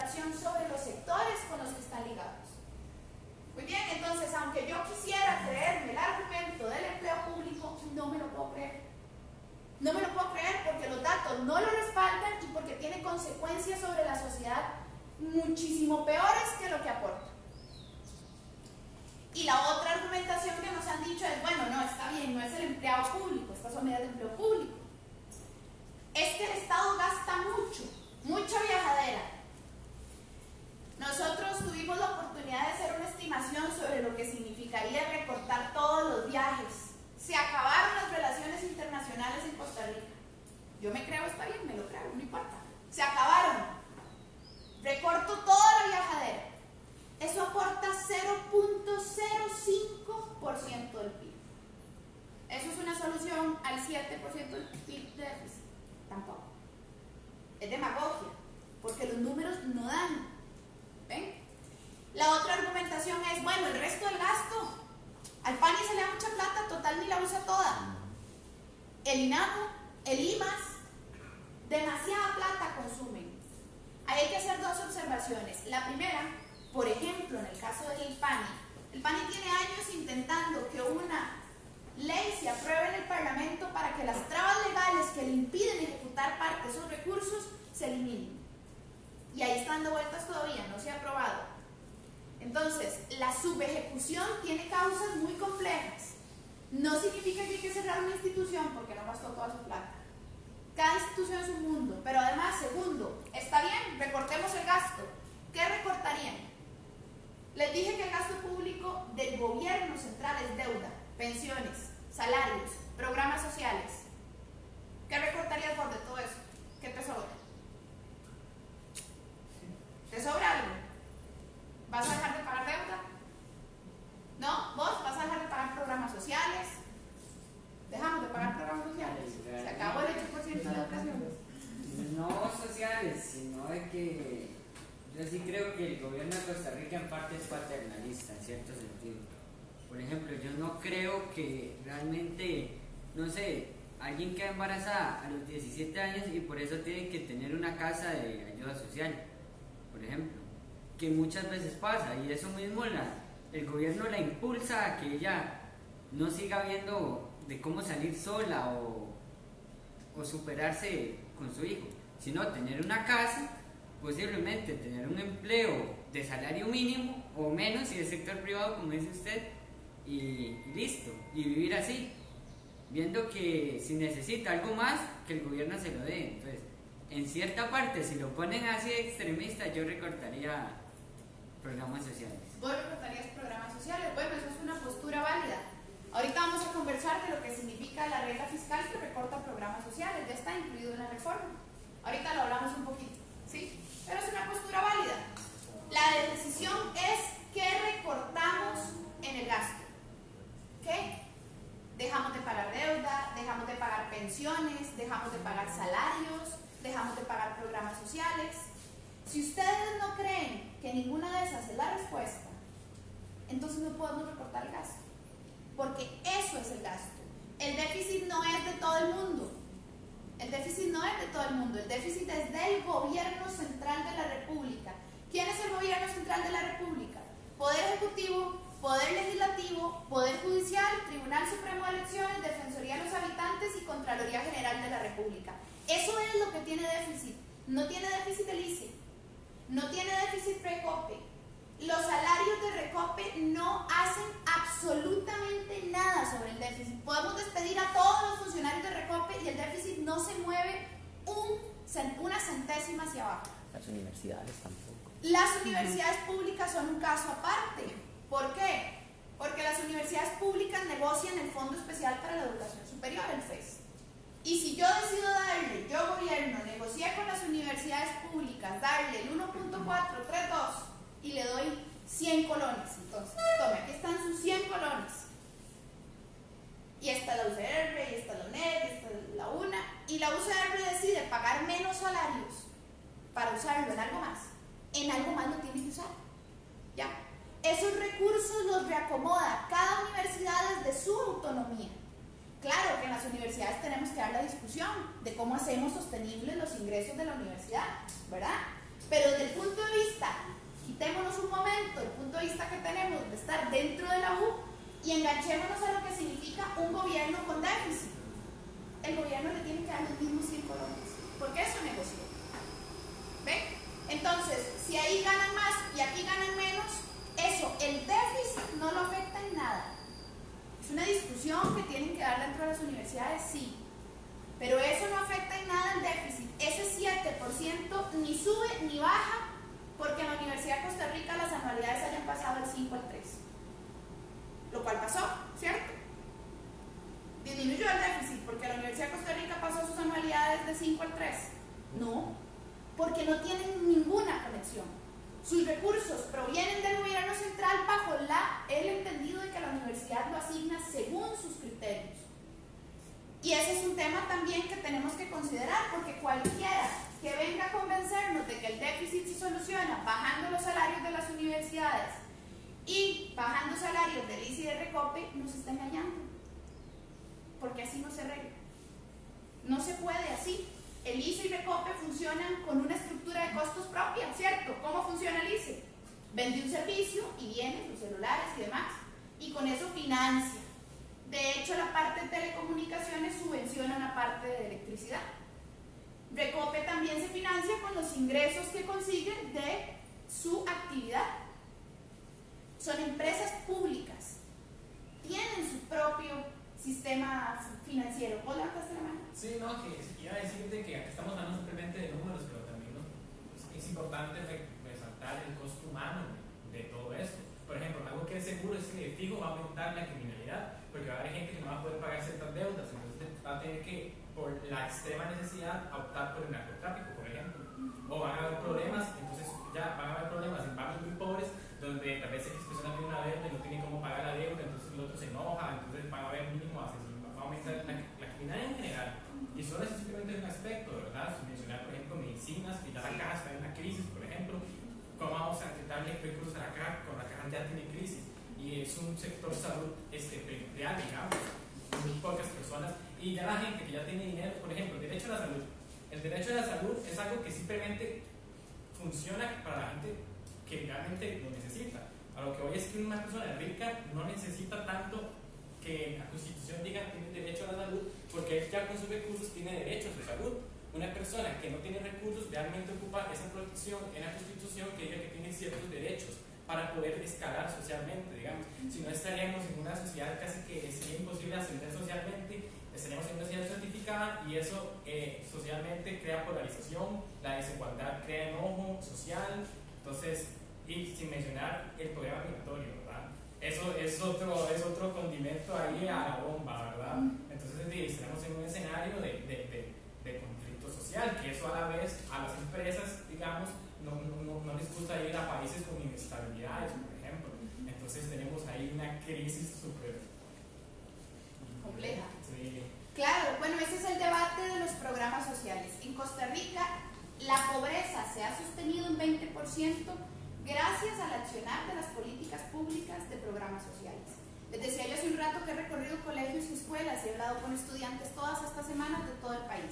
argumentación sobre los sectores con los que están ligados. Muy bien, entonces, aunque yo quisiera creerme el argumento del empleo público, no me lo puedo creer. No me lo puedo creer porque los datos no lo respaldan y porque tiene consecuencias sobre la sociedad muchísimo peores que lo que aporta. Y la otra argumentación que nos han dicho es, bueno, no, está bien, no es el empleado público, estas son medidas de empleo público. Es que el Estado gasta mucho, mucha viajadera. Nosotros tuvimos la oportunidad de hacer una estimación sobre lo que significaría recortar todos los viajes. Se acabaron las relaciones internacionales en Costa Rica. Yo me creo, está bien, me lo creo, no importa. Se acabaron. Recorto toda la viajadera. Eso aporta 0.05% del PIB. ¿Eso es una solución al 7% del PIB de déficit? Tampoco. Es demagogia, porque los números no dan. ¿Ven? La otra argumentación es, bueno, el resto del gasto. Al PANI se le da mucha plata, total ni la usa toda. El INAMU, el IMAS, demasiada plata consumen. Ahí hay que hacer dos observaciones. La primera, por ejemplo, en el caso del PANI tiene años intentando que una ley se apruebe en el Parlamento para que las trabas legales que le impiden ejecutar parte de esos recursos se eliminen. Y ahí están dando vueltas todavía, no se ha aprobado. Entonces, la subejecución tiene causas muy complejas. No significa que hay que cerrar una institución porque no gastó toda su plata. Cada institución es un mundo. Pero además, segundo, está bien, recortemos el gasto. ¿Qué recortarían? Les dije que el gasto público del gobierno central es deuda, pensiones, salarios, programas sociales. ¿Qué recortarías por de todo eso? ¿Qué te sobra? ¿Te sobra algo? ¿Vas a dejar de pagar deuda? ¿No? ¿Vos vas a dejar de pagar programas sociales? ¿Dejamos de pagar programas sociales? ¿Se acabó el 8% de educación? No sociales, sino de que yo sí creo que el gobierno de Costa Rica en parte es paternalista, en cierto sentido. Por ejemplo, yo no creo que realmente, no sé, alguien queda embarazada a los 17 años y por eso tiene que tener una casa de ayuda social, por ejemplo, que muchas veces pasa, y eso mismo el gobierno la impulsa a que ella no siga viendo de cómo salir sola o superarse con su hijo, sino tener una casa, posiblemente tener un empleo de salario mínimo o menos si es sector privado, como dice usted, y listo, y vivir así, viendo que si necesita algo más, que el gobierno se lo dé. Entonces, en cierta parte, si lo ponen así de extremista, yo recortaría programas sociales. ¿Vos recortarías programas sociales? Bueno, eso es una postura válida. Ahorita vamos a conversar de lo que significa la regla fiscal que recorta programas sociales, ya está incluido en la reforma. Ahorita lo hablamos un poquito, ¿sí? Pero es una postura válida. La decisión es qué recortamos en el gasto. ¿Qué? Dejamos de pagar deuda, dejamos de pagar pensiones, dejamos de pagar salarios, dejamos de pagar programas sociales. Si ustedes no creen que ninguna de esas es la respuesta, entonces no podemos recortar el gasto. Porque eso es el gasto. El déficit no es de todo el mundo. El déficit no es de todo el mundo. El déficit es del gobierno central de la República. ¿Quién es el gobierno central de la República? Poder Ejecutivo, Poder Legislativo, Poder Judicial, Tribunal Supremo de Elecciones, Defensoría de los Habitantes y Contraloría General de la República. Eso es lo que tiene déficit. No tiene déficit el ICE. No tiene déficit Recope. Los salarios de Recope no hacen absolutamente nada sobre el déficit. Podemos despedir a todos los funcionarios de Recope y el déficit no se mueve una centésima hacia abajo. Las universidades tampoco. Las universidades públicas son un caso aparte. ¿Por qué? Porque las universidades públicas negocian el Fondo Especial para la Educación Superior, el FES. Y si yo decido darle, yo gobierno, negocié con las universidades públicas, darle el 1.432 y le doy 100 colones. Entonces, tome, aquí están sus 100 colones. Y está la UCR, y está la UNED, y está la UNA. Y la UCR decide pagar menos salarios para usarlo en algo más. En algo más lo tiene que usar. ¿Ya? Esos recursos los reacomoda cada universidad desde su autonomía. Claro que en las universidades tenemos que dar la discusión de cómo hacemos sostenibles los ingresos de la universidad, ¿verdad? Pero desde el punto de Y enganchémonos a lo que significa un gobierno con déficit. El gobierno le tiene que dar los mismos 100 colones, porque eso negoció. ¿Ven? Entonces, si ahí ganan más y aquí ganan menos, eso, el déficit no lo afecta en nada. Es una discusión que tienen que dar dentro de las universidades, sí. Pero eso no afecta en nada el déficit. Ese 7% ni sube ni baja porque en la Universidad de Costa Rica las anualidades hayan pasado del 5 al 3. Lo cual pasó, ¿cierto? Disminuyó el déficit porque la Universidad de Costa Rica pasó sus anualidades de 5 al 3. No, porque no tienen ninguna conexión. Sus recursos provienen del gobierno central bajo el entendido de que la universidad lo asigna según sus criterios. Y ese es un tema también que tenemos que considerar, porque cualquiera que venga a convencernos de que el déficit se soluciona bajando los salarios de las universidades y bajando salarios del ICE y de Recope, nos está engañando, porque así no se arregla. No se puede así. El ICE y Recope funcionan con una estructura de costos propia, ¿cierto? ¿Cómo funciona el ICE? Vende un servicio y bienes, los celulares y demás, y con eso financia. De hecho, la parte de telecomunicaciones subvenciona una parte de electricidad. Recope también se financia con los ingresos que consigue de su actividad. Son empresas públicas, tienen su propio sistema financiero. ¿Vos levantaste la mano? Sí, no, que iba a decirte que acá estamos hablando simplemente de números, pero también es importante resaltar el costo humano de todo esto. Por ejemplo, algo que es seguro es que fijo va a aumentar la criminalidad, porque va a haber gente que no va a poder pagar ciertas deudas, entonces va a tener que, por la extrema necesidad, optar por el narcotráfico, por ejemplo. O van a haber problemas, entonces ya van a haber problemas en barrios muy pobres, donde tal vez X persona tiene una deuda y no tiene cómo pagar la deuda, entonces el otro se enoja, entonces van a haber mínimo asesinato, va a aumentar la criminalidad en general. Y solo es simplemente un aspecto, ¿verdad? Mencionar, por ejemplo, medicinas, que ya la caja está en una crisis, por ejemplo. ¿Cómo vamos a darle recursos a la caja cuando la caja ya tiene crisis? Y es un sector salud real, digamos, muy pocas personas. Y ya la gente que ya tiene dinero, por ejemplo, el derecho a la salud. El derecho a la salud es algo que simplemente funciona para la gente que realmente lo necesita. A lo que voy es que una persona rica no necesita tanto que la Constitución diga que tiene derecho a la salud, porque él ya con sus recursos tiene derechos de salud. Una persona que no tiene recursos realmente ocupa esa protección en la Constitución que diga que tiene ciertos derechos para poder escalar socialmente, digamos. Si no, estaríamos en una sociedad casi que sería imposible ascender socialmente, estaríamos en una sociedad certificada y eso socialmente crea polarización, la desigualdad crea enojo social, entonces, y sin mencionar el problema migratorio, ¿verdad? Eso es otro condimento ahí a la bomba, ¿verdad? Entonces, estaremos en un escenario de conflicto social, que eso a la vez a las empresas, digamos, no les gusta ir a países con inestabilidades, por ejemplo. Entonces tenemos ahí una crisis súper compleja. Sí. Claro, bueno, ese es el debate de los programas sociales. En Costa Rica la pobreza se ha sostenido en 20% gracias al accionar de las políticas públicas de programas sociales. Les decía yo hace un rato que he recorrido colegios y escuelas y he hablado con estudiantes todas estas semanas de todo el país.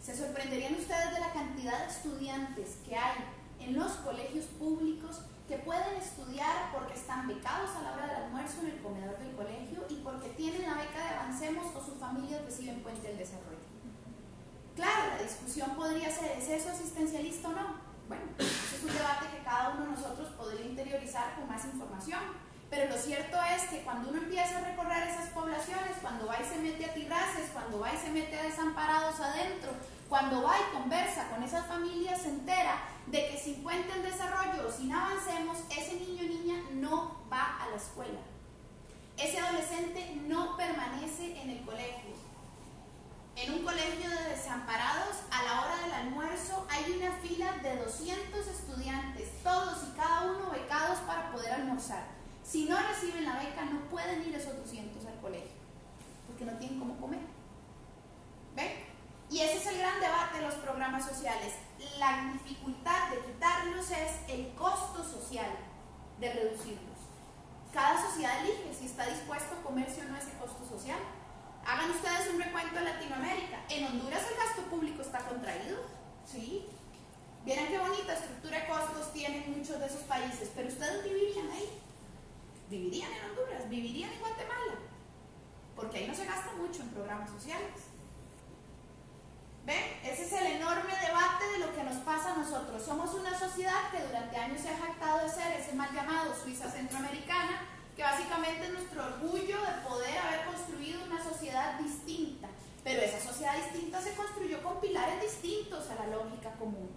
Se sorprenderían ustedes de la cantidad de estudiantes que hay en los colegios públicos que pueden estudiar porque están becados a la hora del almuerzo en el comedor del colegio y porque tienen la beca de Avancemos o sus familias reciben Puente del Desarrollo. Claro, la discusión podría ser, ¿es eso asistencialista o no? Bueno, ese es un debate que cada uno de nosotros podría interiorizar con más información. Pero lo cierto es que cuando uno empieza a recorrer esas poblaciones, cuando va y se mete a Tigraces, cuando va y se mete a desamparados adentro, cuando va y conversa con esas familias, se entera de que sin Puente del Desarrollo o sin Avancemos, ese niño o niña no va a la escuela. Ese adolescente no permanece en el colegio. En un colegio de desamparados, a la hora del almuerzo, hay una fila de 200 estudiantes, todos y cada uno becados para poder almorzar. Si no reciben la beca, no pueden ir esos 200 al colegio, porque no tienen cómo comer. ¿Ven? Y ese es el gran debate de los programas sociales. La dificultad de quitarlos es el costo social de reducirlos. Cada sociedad elige si está dispuesto a comerse o no ese costo social. Hagan ustedes un recuento de Latinoamérica. En Honduras el gasto público está contraído, ¿sí? Vieran qué bonita estructura de costos tienen muchos de esos países, pero ustedes vivirían ahí. vivirían en Honduras, vivirían en Guatemala, porque ahí no se gasta mucho en programas sociales. ¿Ven? Ese es el enorme debate de lo que nos pasa a nosotros. Somos una sociedad que durante años se ha jactado de ser ese mal llamado Suiza centroamericana, que básicamente es nuestro orgullo de poder haber construido una sociedad distinta. Pero esa sociedad distinta se construyó con pilares distintos a la lógica común.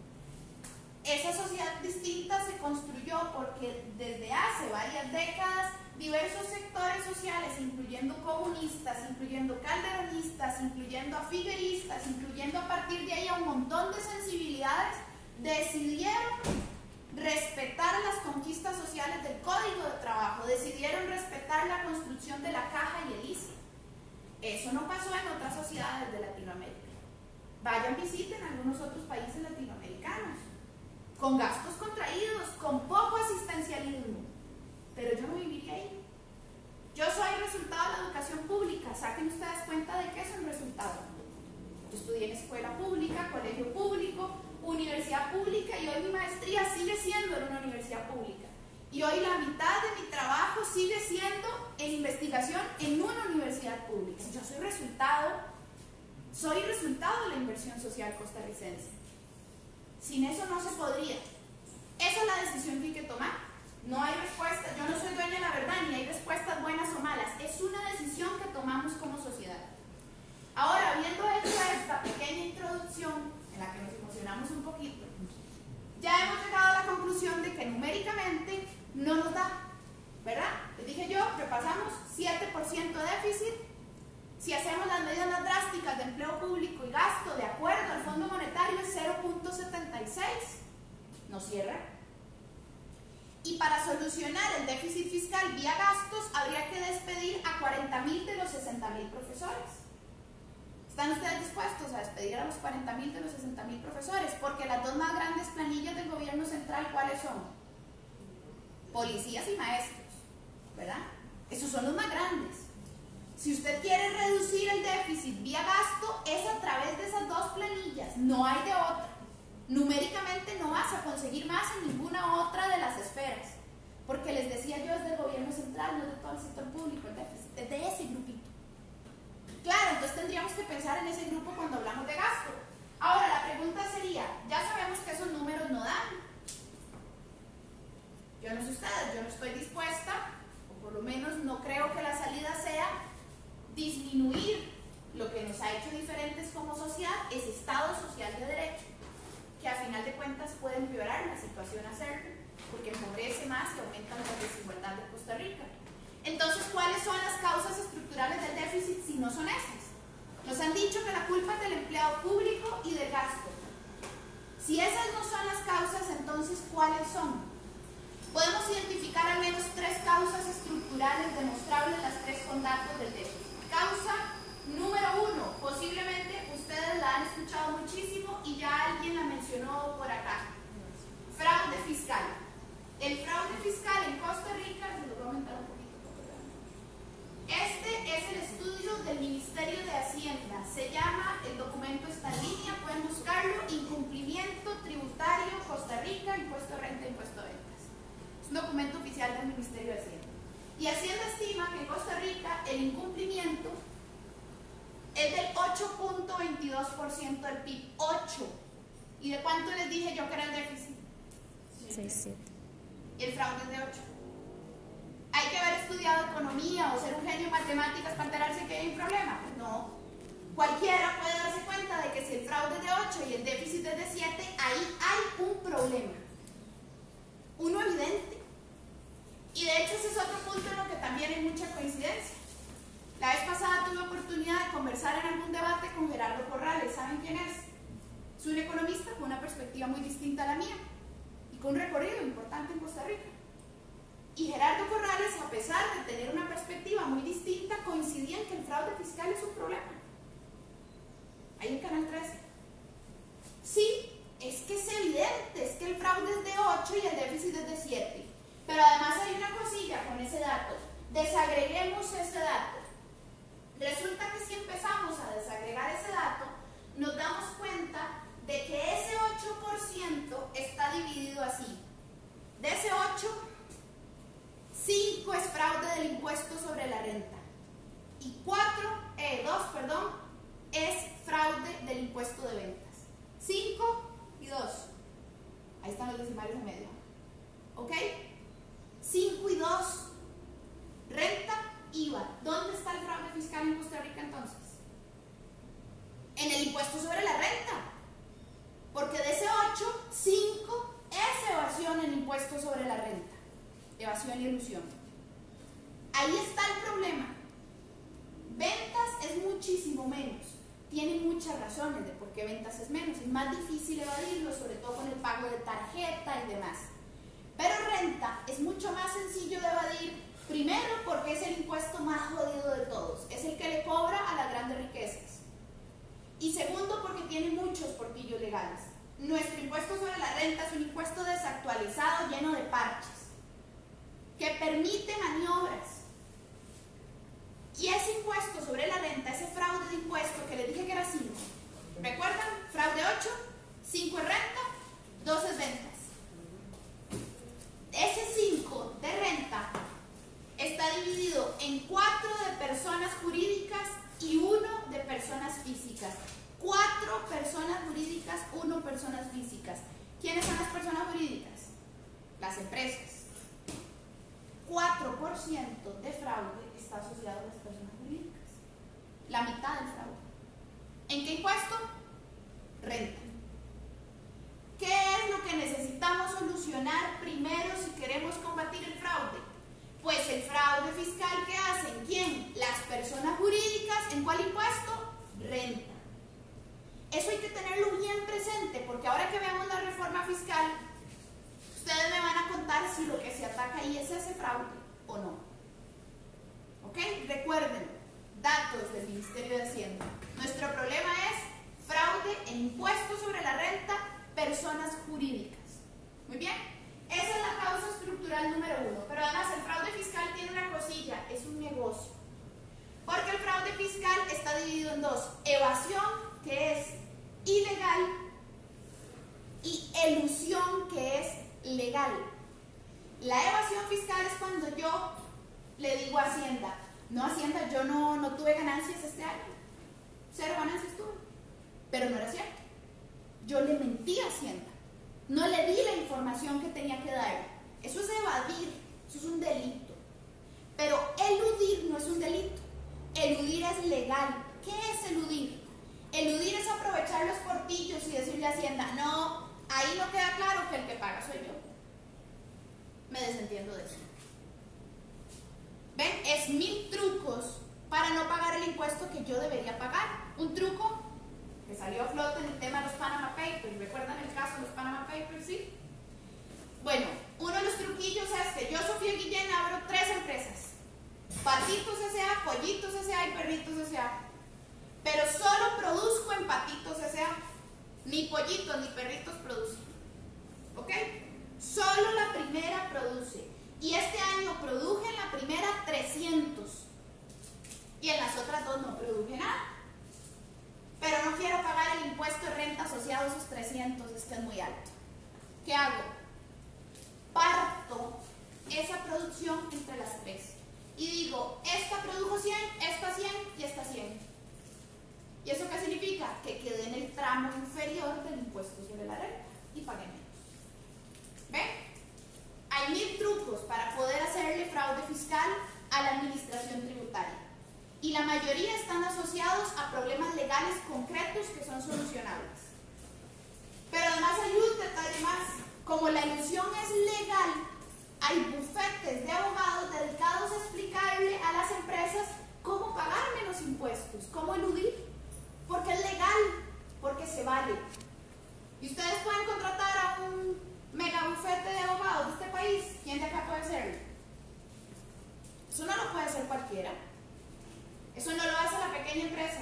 Esa sociedad distinta se construyó porque desde hace varias décadas diversos sectores sociales, incluyendo comunistas, incluyendo calderonistas, incluyendo a figueristas, incluyendo a partir de ahí a un montón de sensibilidades, decidieron respetar las conquistas sociales del Código de Trabajo, decidieron respetar la construcción de la caja y el ICE. Eso no pasó en otras sociedades de Latinoamérica. Vayan, visiten algunos otros países latinoamericanos, con gastos contraídos, con poco asistencialismo. Pero yo no viviría ahí. Yo soy resultado de la educación pública. Saquen ustedes cuenta de qué es un resultado. Yo estudié en escuela pública, colegio público, universidad pública, y hoy mi maestría sigue siendo en una universidad pública. Y hoy la mitad de mi trabajo sigue siendo en investigación en una universidad pública. Yo soy resultado de la inversión social costarricense. Sin eso no se podría. Esa es la decisión que hay que tomar. No hay respuesta. Yo no soy dueña de la verdad, ni hay respuestas buenas o malas. Es una decisión que tomamos como sociedad. Ahora, habiendo hecho esta pequeña introducción, en la que nos emocionamos un poquito, ya hemos llegado a la conclusión de que numéricamente no nos da, ¿verdad? Les dije yo, repasamos 7% de déficit. Si hacemos las medidas más drásticas de empleo público y gasto de acuerdo al Fondo Monetario es 0.76, nos cierra. Y para solucionar el déficit fiscal vía gastos habría que despedir a 40.000 de los 60.000 profesores. ¿Están ustedes dispuestos a despedir a los 40.000 de los 60.000 profesores? Porque las dos más grandes planillas del gobierno central, ¿cuáles son? Policías y maestros, ¿verdad? Esos son los más grandes. Si usted quiere reducir el déficit vía gasto, es a través de esas dos planillas, no hay de otra. Numéricamente no vas a conseguir más en ninguna otra de las esferas, porque les decía yo, es del gobierno central, no es de todo el sector público, el déficit, es de ese grupito. Claro, entonces tendríamos que pensar en ese grupo cuando hablamos de gasto. Ahora, la pregunta sería, ya sabemos que esos números no dan. Yo no sé ustedes, yo no estoy dispuesta, o por lo menos no creo que la salida sea disminuir lo que nos ha hecho diferentes como sociedad, ese Estado social de derecho, que a final de cuentas puede empeorar la situación hacerlo, porque empobrece más y aumenta la desigualdad de Costa Rica. Entonces, ¿cuáles son las causas estructurales del déficit si no son esas? Nos han dicho que la culpa es del empleado público y del gasto. Si esas no son las causas, entonces, ¿cuáles son? Podemos identificar al menos 3 causas estructurales demostrables, las 3 con datos del déficit. Causa número 1, posiblemente ustedes la han escuchado muchísimo y ya alguien la mencionó por acá. Fraude fiscal. El fraude fiscal en Costa Rica, se lo voy a aumentar un poquito. Este es el estudio del Ministerio de Hacienda. Se llama, el documento está en línea, pueden buscarlo, Incumplimiento Tributario Costa Rica, Impuesto de Renta, Impuesto de Ventas. Es un documento oficial del Ministerio de Hacienda. Y Hacienda estima que en Costa Rica el incumplimiento es del 8.22% del PIB. 8. ¿Y de cuánto les dije yo que era el déficit? 6,7. Y el fraude es de 8. ¿Hay que haber estudiado economía o ser un genio en matemáticas para enterarse que hay un problema? Pues no. Cualquiera puede darse cuenta de que si el fraude es de 8 y el déficit es de 7, ahí hay un problema. Uno evidente. Y de hecho ese es otro punto en lo que también hay mucha coincidencia. La vez pasada tuve oportunidad de conversar en algún debate con Gerardo Corrales. ¿Saben quién es? Es un economista con una perspectiva muy distinta a la mía y con un recorrido importante en Costa Rica. Y Gerardo Corrales, a pesar de tener una perspectiva muy distinta, coincidía en que el fraude fiscal es un problema. Ahí en Canal 13. Sí, es que es evidente, es que el fraude es de 8 y el déficit es de 7. Pero además hay una cosilla con ese dato. Desagreguemos ese dato. Resulta que si empezamos a desagregar ese dato, nos damos cuenta de que ese 8% está dividido así. De ese 8, 5 es fraude Ahí están los decimales en medio. ¿Ok? 5 y 2. Renta, IVA. ¿Dónde está el fraude fiscal en Costa Rica entonces? En el impuesto sobre la renta. Porque de ese 8, 5 es evasión en impuesto sobre la renta. Evasión y elusión. Ahí está el problema. Ventas es muchísimo menos. Tiene muchas razones de por qué ventas es menos. Es más difícil evadirlo, sobre todo con el pago de tarjeta y demás. Pero renta es mucho más sencillo de evadir. Primero, porque es el impuesto más jodido de todos. Es el que le cobra a las grandes riquezas. Y segundo, porque tiene muchos portillos legales. Nuestro impuesto sobre la renta es un impuesto desactualizado, lleno de parches, que permite maniobras. Y ese impuesto sobre la renta, ese fraude de impuesto que les dije que era 5, ¿recuerdan? Fraude 8, 5 es renta, 2 es ventas. Ese 5 de renta está dividido en 4 de personas jurídicas y 1 de personas físicas. 4 personas jurídicas, 1 personas físicas. ¿Quiénes son las personas jurídicas? Las empresas. 4% de fraude está asociado a las personas jurídicas. La mitad del fraude. ¿En qué impuesto? Renta. ¿Qué es lo que necesitamos solucionar primero si queremos combatir el fraude? Pues el fraude fiscal que hacen, ¿quién? Las personas jurídicas. ¿En cuál impuesto? Renta. Eso hay que tenerlo bien presente, porque ahora que veamos la reforma fiscal, ustedes me van a contar si lo que se ataca ahí es ese fraude o no. ¿Ok? Recuerden, datos del Ministerio de Hacienda. Nuestro problema es fraude en impuestos sobre la renta, personas jurídicas. Muy bien. Esa es la causa estructural número 1. Pero además el fraude fiscal tiene una cosilla, es un negocio. Porque el fraude fiscal está dividido en 2. Evasión, que es ilegal, y elusión, que es legal. La evasión fiscal es cuando yo le digo a Hacienda, no Hacienda, yo no tuve ganancias este año, 0 ganancias tuve, pero no era cierto. Yo le mentí a Hacienda, no le di la información que tenía que dar. Eso es evadir, eso es un delito. Pero eludir no es un delito, eludir es legal. ¿Qué es eludir? Eludir es aprovechar los portillos y decirle a Hacienda, no, ahí no queda claro que el que paga soy yo. Me desentiendo de eso. ¿Ven? Es 1000 trucos para no pagar el impuesto que yo debería pagar. Un truco que salió a flote en el tema de los Panama Papers. ¿Recuerdan el caso de los Panama Papers? ¿Sí? Bueno, uno de los truquillos es que yo, Sofía Guillén, abro 3 empresas. Patitos S.A., Pollitos S.A. y Perritos S.A. Pero solo produzco en Patitos S.A. Ni pollitos ni perritos producen. ¿Ok? Solo la primera produce. Y este año produje en la primera 300. Y en las otras 2 no produje nada. Pero no quiero pagar el impuesto de renta asociado a esos 300, es que es muy alto. ¿Qué hago? Parto esa producción entre las 3. Y digo, esta produjo 100, esta 100 y esta 100. ¿Y eso qué significa? Que quedé en el tramo inferior del impuesto sobre la renta y pagué menos. ¿Ven? Hay 1000 trucos para poder hacerle fraude fiscal a la administración tributaria. Y la mayoría están asociados a problemas legales concretos que son solucionables. Pero además hay un detalle más. Como la ilusión es legal, hay bufetes de abogados dedicados a explicarle a las empresas cómo pagar menos impuestos, cómo eludir. Porque es legal, porque se vale. Y ustedes pueden contratar a un mega bufete de abogados de este país. ¿Quién de acá puede hacerlo? Eso no lo puede hacer cualquiera. Eso no lo hace la pequeña empresa.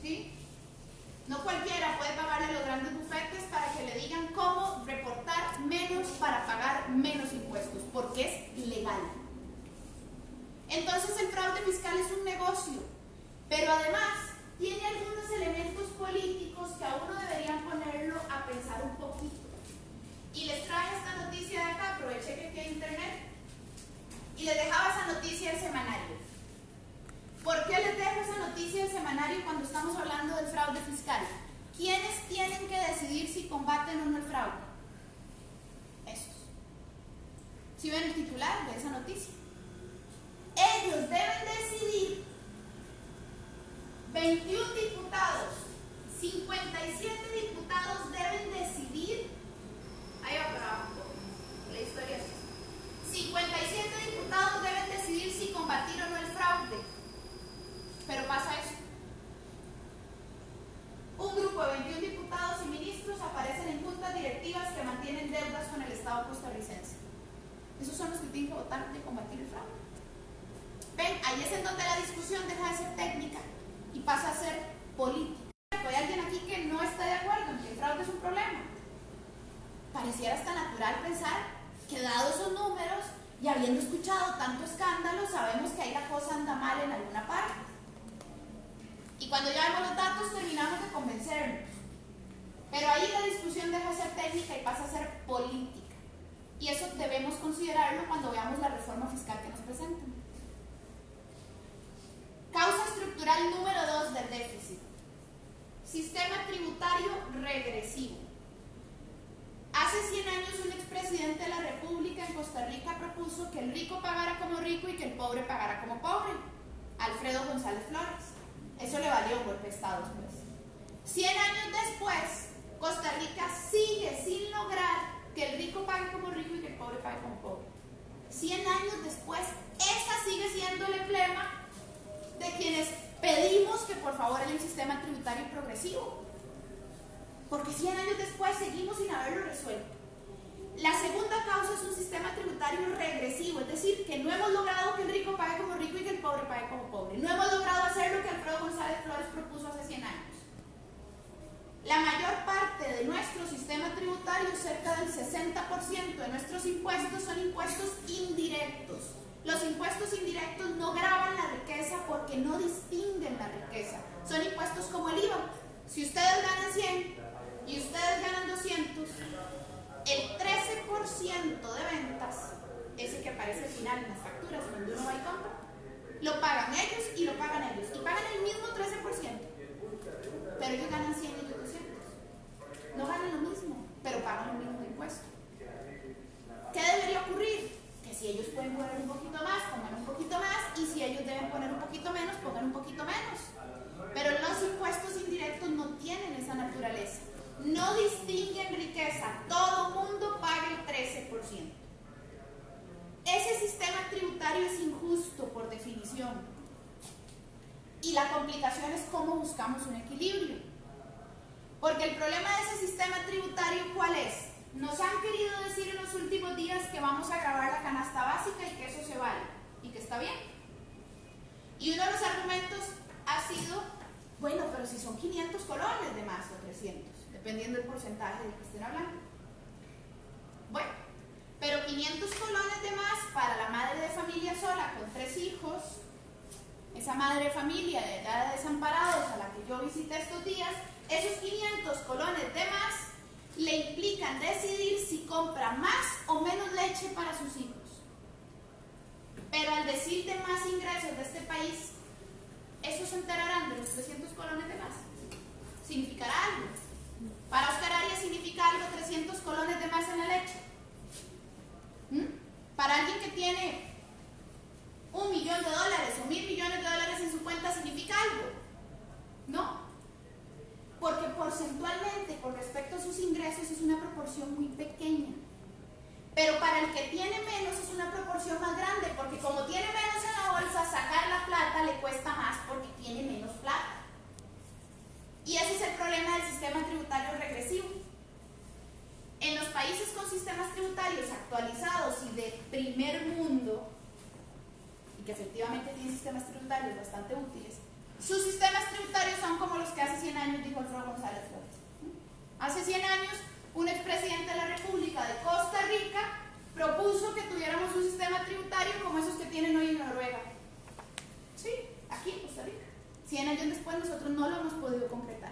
¿Sí? No cualquiera puede pagarle a los grandes bufetes para que le digan cómo reportar menos para pagar menos impuestos, porque es legal. Entonces el fraude fiscal es un negocio, pero además tiene algunos elementos políticos que a uno deberían ponerlo a pensar un poquito. Y les traje esta noticia de acá, aproveché que aquí hay internet, y les dejaba esa noticia del semanario. ¿Por qué les dejo esa noticia del semanario cuando estamos hablando del fraude fiscal? ¿Quiénes tienen que decidir si combaten o no el fraude? Si ven el titular de esa noticia. Ellos deben decidir, 21 diputados, 57 diputados deben decidir, ahí va para abajo, la historia es esa. 57 diputados deben decidir si combatir o no el fraude. Pero pasa eso. Un grupo de 21 diputados y ministros aparecen en juntas directivas que mantienen deudas con el Estado costarricense. Esos son los que tienen que votar de combatir el fraude. Ven, ahí es en donde la discusión deja de ser técnica y pasa a ser política. ¿Hay alguien aquí que no está de acuerdo en que el fraude es un problema? Pareciera hasta natural pensar que dados esos números y habiendo escuchado tanto escándalo, sabemos que ahí la cosa anda mal en alguna parte. Y cuando ya vemos los datos terminamos de convencernos. Pero ahí la discusión deja de ser técnica y pasa a ser política. Y eso debemos considerarlo cuando veamos la reforma fiscal que nos presentan. Causa estructural número 2 del déficit. Sistema tributario regresivo. Hace 100 años un expresidente de la República en Costa Rica propuso que el rico pagara como rico y que el pobre pagara como pobre. Alfredo González Flores. Eso le valió un golpe de Estado después. 100 años después, Costa Rica sigue sin lograr que el rico pague como rico y que el pobre pague como pobre. 100 años después, esa sigue siendo el emblema de quienes pedimos que por favor haya un sistema tributario progresivo. Porque 100 años después seguimos sin haberlo resuelto. La segunda causa es un sistema tributario regresivo, es decir, que no hemos logrado que el rico pague como rico y que el pobre pague como pobre. No hemos logrado hacer lo que Alfredo González Flores propuso hace 100 años. La mayor parte de nuestro sistema tributario, cerca del 60% de nuestros impuestos, son impuestos indirectos. Los impuestos indirectos no gravan la riqueza porque no distinguen la riqueza. Son impuestos como el IVA. Si ustedes ganan 100 y ustedes ganan 200, el 13% de ventas, ese que aparece al final en las facturas cuando uno va y compra, lo pagan ellos y lo pagan ellos. Y pagan el mismo 13%. Pero ellos ganan 100 y ellos 200. No ganan lo mismo, pero pagan el mismo impuesto. ¿Qué debería ocurrir? Que si ellos pueden poner un poquito más, pongan un poquito más, y si ellos deben poner un poquito menos, pongan un poquito menos. Pero los impuestos indirectos no tienen esa naturaleza. No distinguen riqueza. Todo mundo paga el 13%. Ese sistema tributario es injusto por definición. Y la complicación es cómo buscamos un equilibrio. Porque el problema de ese sistema tributario, ¿cuál es? Nos han querido decir en los últimos días que vamos a gravar la canasta básica y que eso se vale y que está bien. Y uno de los argumentos ha sido, bueno, pero si son 500 colones de más o 300, dependiendo del porcentaje del que estén hablando. Bueno, pero 500 colones de más para la madre de familia sola con 3 hijos, esa madre de familia de edad de desamparados a la que yo visité estos días, esos 500 colones de más le implican decidir si compra más o menos leche para sus hijos. Pero al decir de más ingresos de este país, ¿esos se enterarán de los 300 colones de más? ¿Significará algo? Para Oscar Arias significa algo 300 colones de más en la leche. Para alguien que tiene $1 millón o $1.000 millones en su cuenta, ¿significa algo? No. Porque porcentualmente, con respecto a sus ingresos, es una proporción muy pequeña. Pero para el que tiene menos es una proporción más grande, porque como tiene menos en la bolsa, sacar la plata le cuesta más porque tiene menos plata. Y ese es el problema del sistema tributario regresivo. En los países con sistemas tributarios actualizados y de primer mundo, y que efectivamente tienen sistemas tributarios bastante útiles, sus sistemas tributarios son como los que hace 100 años dijo Alfredo González Flores. Hace 100 años, un expresidente de la República de Costa Rica propuso que tuviéramos un sistema tributario como esos que tienen hoy en Noruega. Sí, aquí en Costa Rica. 100 años después nosotros no lo hemos podido concretar.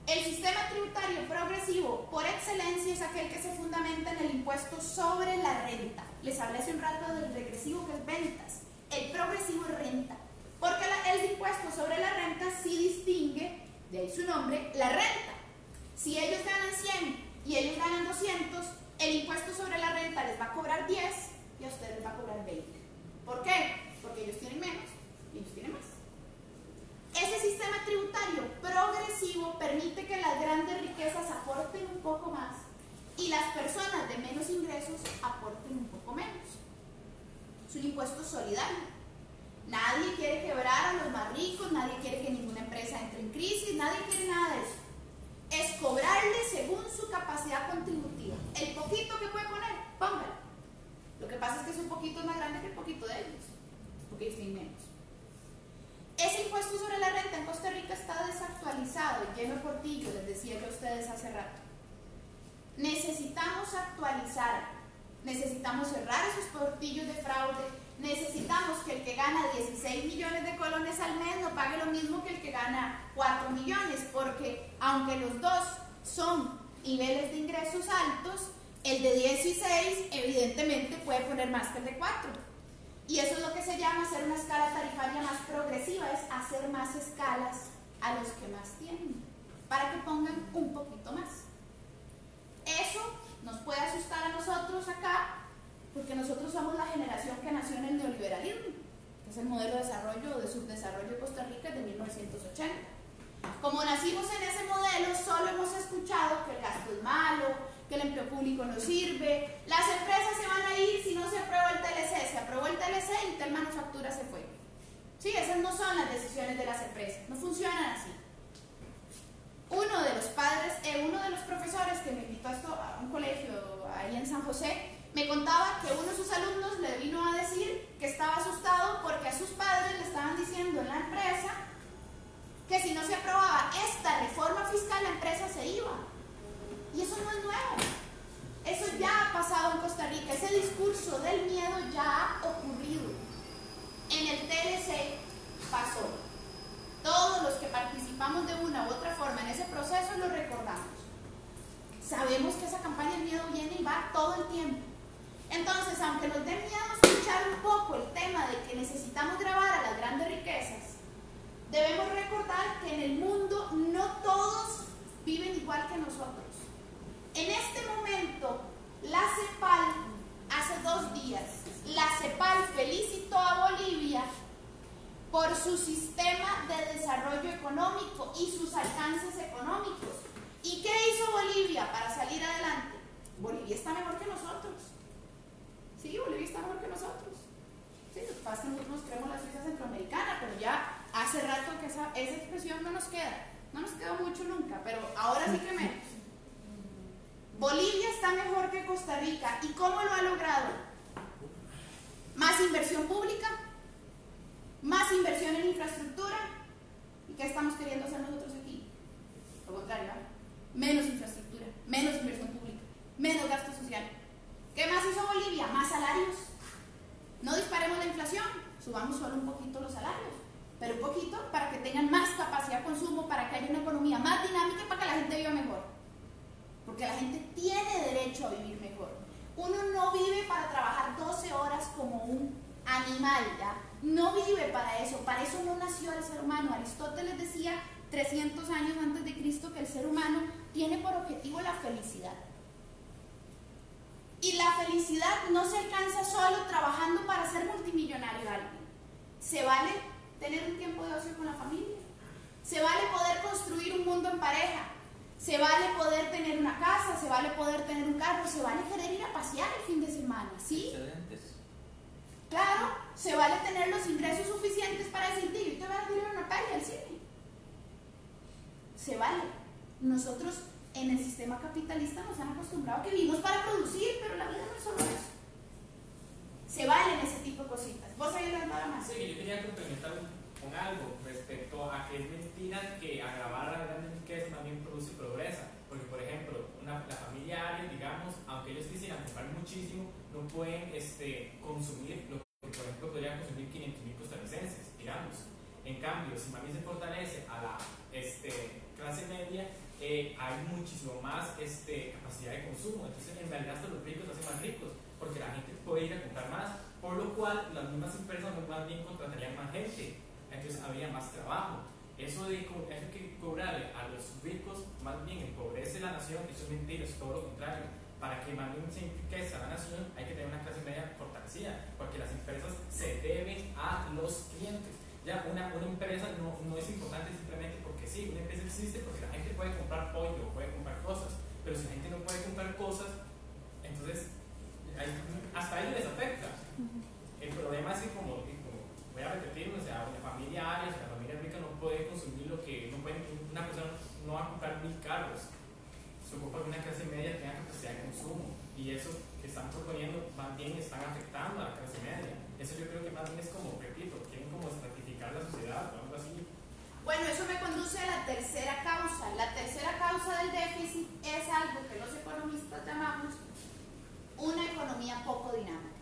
El sistema tributario progresivo por excelencia es aquel que se fundamenta en el impuesto sobre la renta. Les hablé hace un rato del regresivo, que es ventas. El progresivo es renta. Porque el impuesto sobre la renta sí distingue, de ahí su nombre, la renta. Si ellos ganan 100 y ellos ganan 200, el impuesto sobre la renta les va a cobrar 10 y a ustedes les va a cobrar 20. ¿Por qué? Porque ellos tienen menos y ellos tienen más. Ese sistema tributario progresivo permite que las grandes riquezas aporten un poco más y las personas de menos ingresos aporten un poco menos. Es un impuesto solidario. Nadie quiere quebrar a los más ricos, nadie quiere que ninguna empresa entre en crisis, nadie quiere nada de eso. Es cobrarle según su capacidad contributiva. El poquito que puede poner, póngalo. Lo que pasa es que es un poquito más grande que el poquito de ellos, porque ellos tienen menos. Ese impuesto sobre la renta en Costa Rica está desactualizado y lleno de portillo, les decía yo a ustedes hace rato. Necesitamos actualizar, necesitamos cerrar esos portillos de fraude, necesitamos que el que gana 16 millones de colones al mes no pague lo mismo que el que gana 4 millones, porque aunque los dos son niveles de ingresos altos, el de 16 evidentemente puede poner más que el de 4. Y eso es lo que se llama hacer una escala tarifaria más progresiva, es hacer más escalas a los que más tienen, para que pongan un poquito más. Eso nos puede asustar a nosotros acá, porque nosotros somos la generación que nació en el neoliberalismo, que es el modelo de desarrollo o de subdesarrollo de Costa Rica de 1980. Como nacimos en ese modelo, solo hemos escuchado que el gasto es malo, que el empleo público no sirve, las empresas se van a ir si no se aprueba el TLC, se aprobó el TLC y tal manufactura se fue. Sí, esas no son las decisiones de las empresas, no funcionan así. Uno de los padres, uno de los profesores que me invitó a un colegio ahí en San José, me contaba que uno de sus alumnos le vino a decir que estaba asustado porque a sus padres le estaban diciendo en la empresa que si no se aprobaba esta reforma fiscal la empresa se iba. Y eso no es nuevo, eso ya ha pasado en Costa Rica, ese discurso del miedo ya ha ocurrido. En el TLC pasó. Todos los que participamos de una u otra forma en ese proceso lo recordamos. Sabemos que esa campaña del miedo viene y va todo el tiempo. Entonces, aunque nos dé miedo escuchar un poco el tema de que necesitamos grabar a las grandes riquezas, debemos recordar que en el mundo no todos viven igual que nosotros. En este momento, la CEPAL, hace 2 días, la CEPAL felicitó a Bolivia por su sistema de desarrollo económico y sus alcances económicos. ¿Y qué hizo Bolivia para salir adelante? Bolivia está mejor que nosotros. Sí, Bolivia está mejor que nosotros. Sí, lo que pasa es que nosotros nos creemos la Suiza centroamericana, pero ya hace rato que esa expresión no nos queda. No nos quedó mucho nunca, pero ahora sí que menos. Bolivia está mejor que Costa Rica. ¿Y cómo lo ha logrado? Más inversión pública, más inversión en infraestructura. ¿Y qué estamos queriendo hacer nosotros aquí? Lo contrario, ¿verdad? Menos infraestructura, menos inversión pública, menos gasto social. ¿Qué más hizo Bolivia? Más salarios. No disparemos la inflación, subamos solo un poquito los salarios, pero un poquito para que tengan más capacidad de consumo, para que haya una economía más dinámica y para que la gente viva mejor. Porque la gente tiene derecho a vivir mejor. Uno no vive para trabajar 12 horas como un animal, ¿ya? No vive para eso no nació el ser humano. Aristóteles decía 300 años antes de Cristo que el ser humano tiene por objetivo la felicidad. Y la felicidad no se alcanza solo trabajando para ser multimillonario alguien. Se vale tener un tiempo de ocio con la familia. Se vale poder construir un mundo en pareja. Se vale poder tener una casa, se vale poder tener un carro, se vale querer ir a pasear el fin de semana, ¿sí? Excelentes. Claro, se vale tener los ingresos suficientes para decir, tío, yo te voy a ir a una peli al cine. Se vale. Nosotros en el sistema capitalista nos han acostumbrado a que vivimos para producir, pero la vida no es solo eso. Se valen ese tipo de cositas. ¿Vos ahí nada más? Sí, yo quería complementar con algo respecto a que es mentira que agravar la gran riqueza también produce pobreza. Porque, por ejemplo, la familia Arias, digamos, aunque ellos quisieran comprar muchísimo, no pueden consumir lo que, por ejemplo, podrían consumir 500.000 costarricenses, digamos. En cambio, si más bien se fortalece a la clase media, hay muchísimo más capacidad de consumo. Entonces, en realidad, hasta los ricos se hacen más ricos, porque la gente puede ir a comprar más, por lo cual las mismas empresas más bien contratarían más gente. Entonces habría más trabajo. eso de que cobrarle a los ricos más bien empobrece la nación. Eso es mentira, es todo lo contrario. Para que más bien se enriquezca la nación hay que tener una clase media fortalecida, porque las empresas se deben a los clientes. Ya, una empresa no es importante simplemente porque sí, una empresa existe porque la gente puede comprar pollo, puede comprar cosas, pero si la gente no puede comprar cosas, entonces hasta ahí les afecta. El problema es que, como voy a repetirlo, o sea, la familia Arias, la familia rica no puede consumir lo que no puede, una persona no va a comprar 1000 carros, se ocupa que una clase media tenga capacidad de consumo, y eso que están proponiendo más bien están afectando a la clase media. Eso yo creo que más bien es como, repito, quieren como estratificar la sociedad o algo así. Bueno, eso me conduce a la tercera causa. La tercera causa del déficit es algo que los economistas llamamos una economía poco dinámica.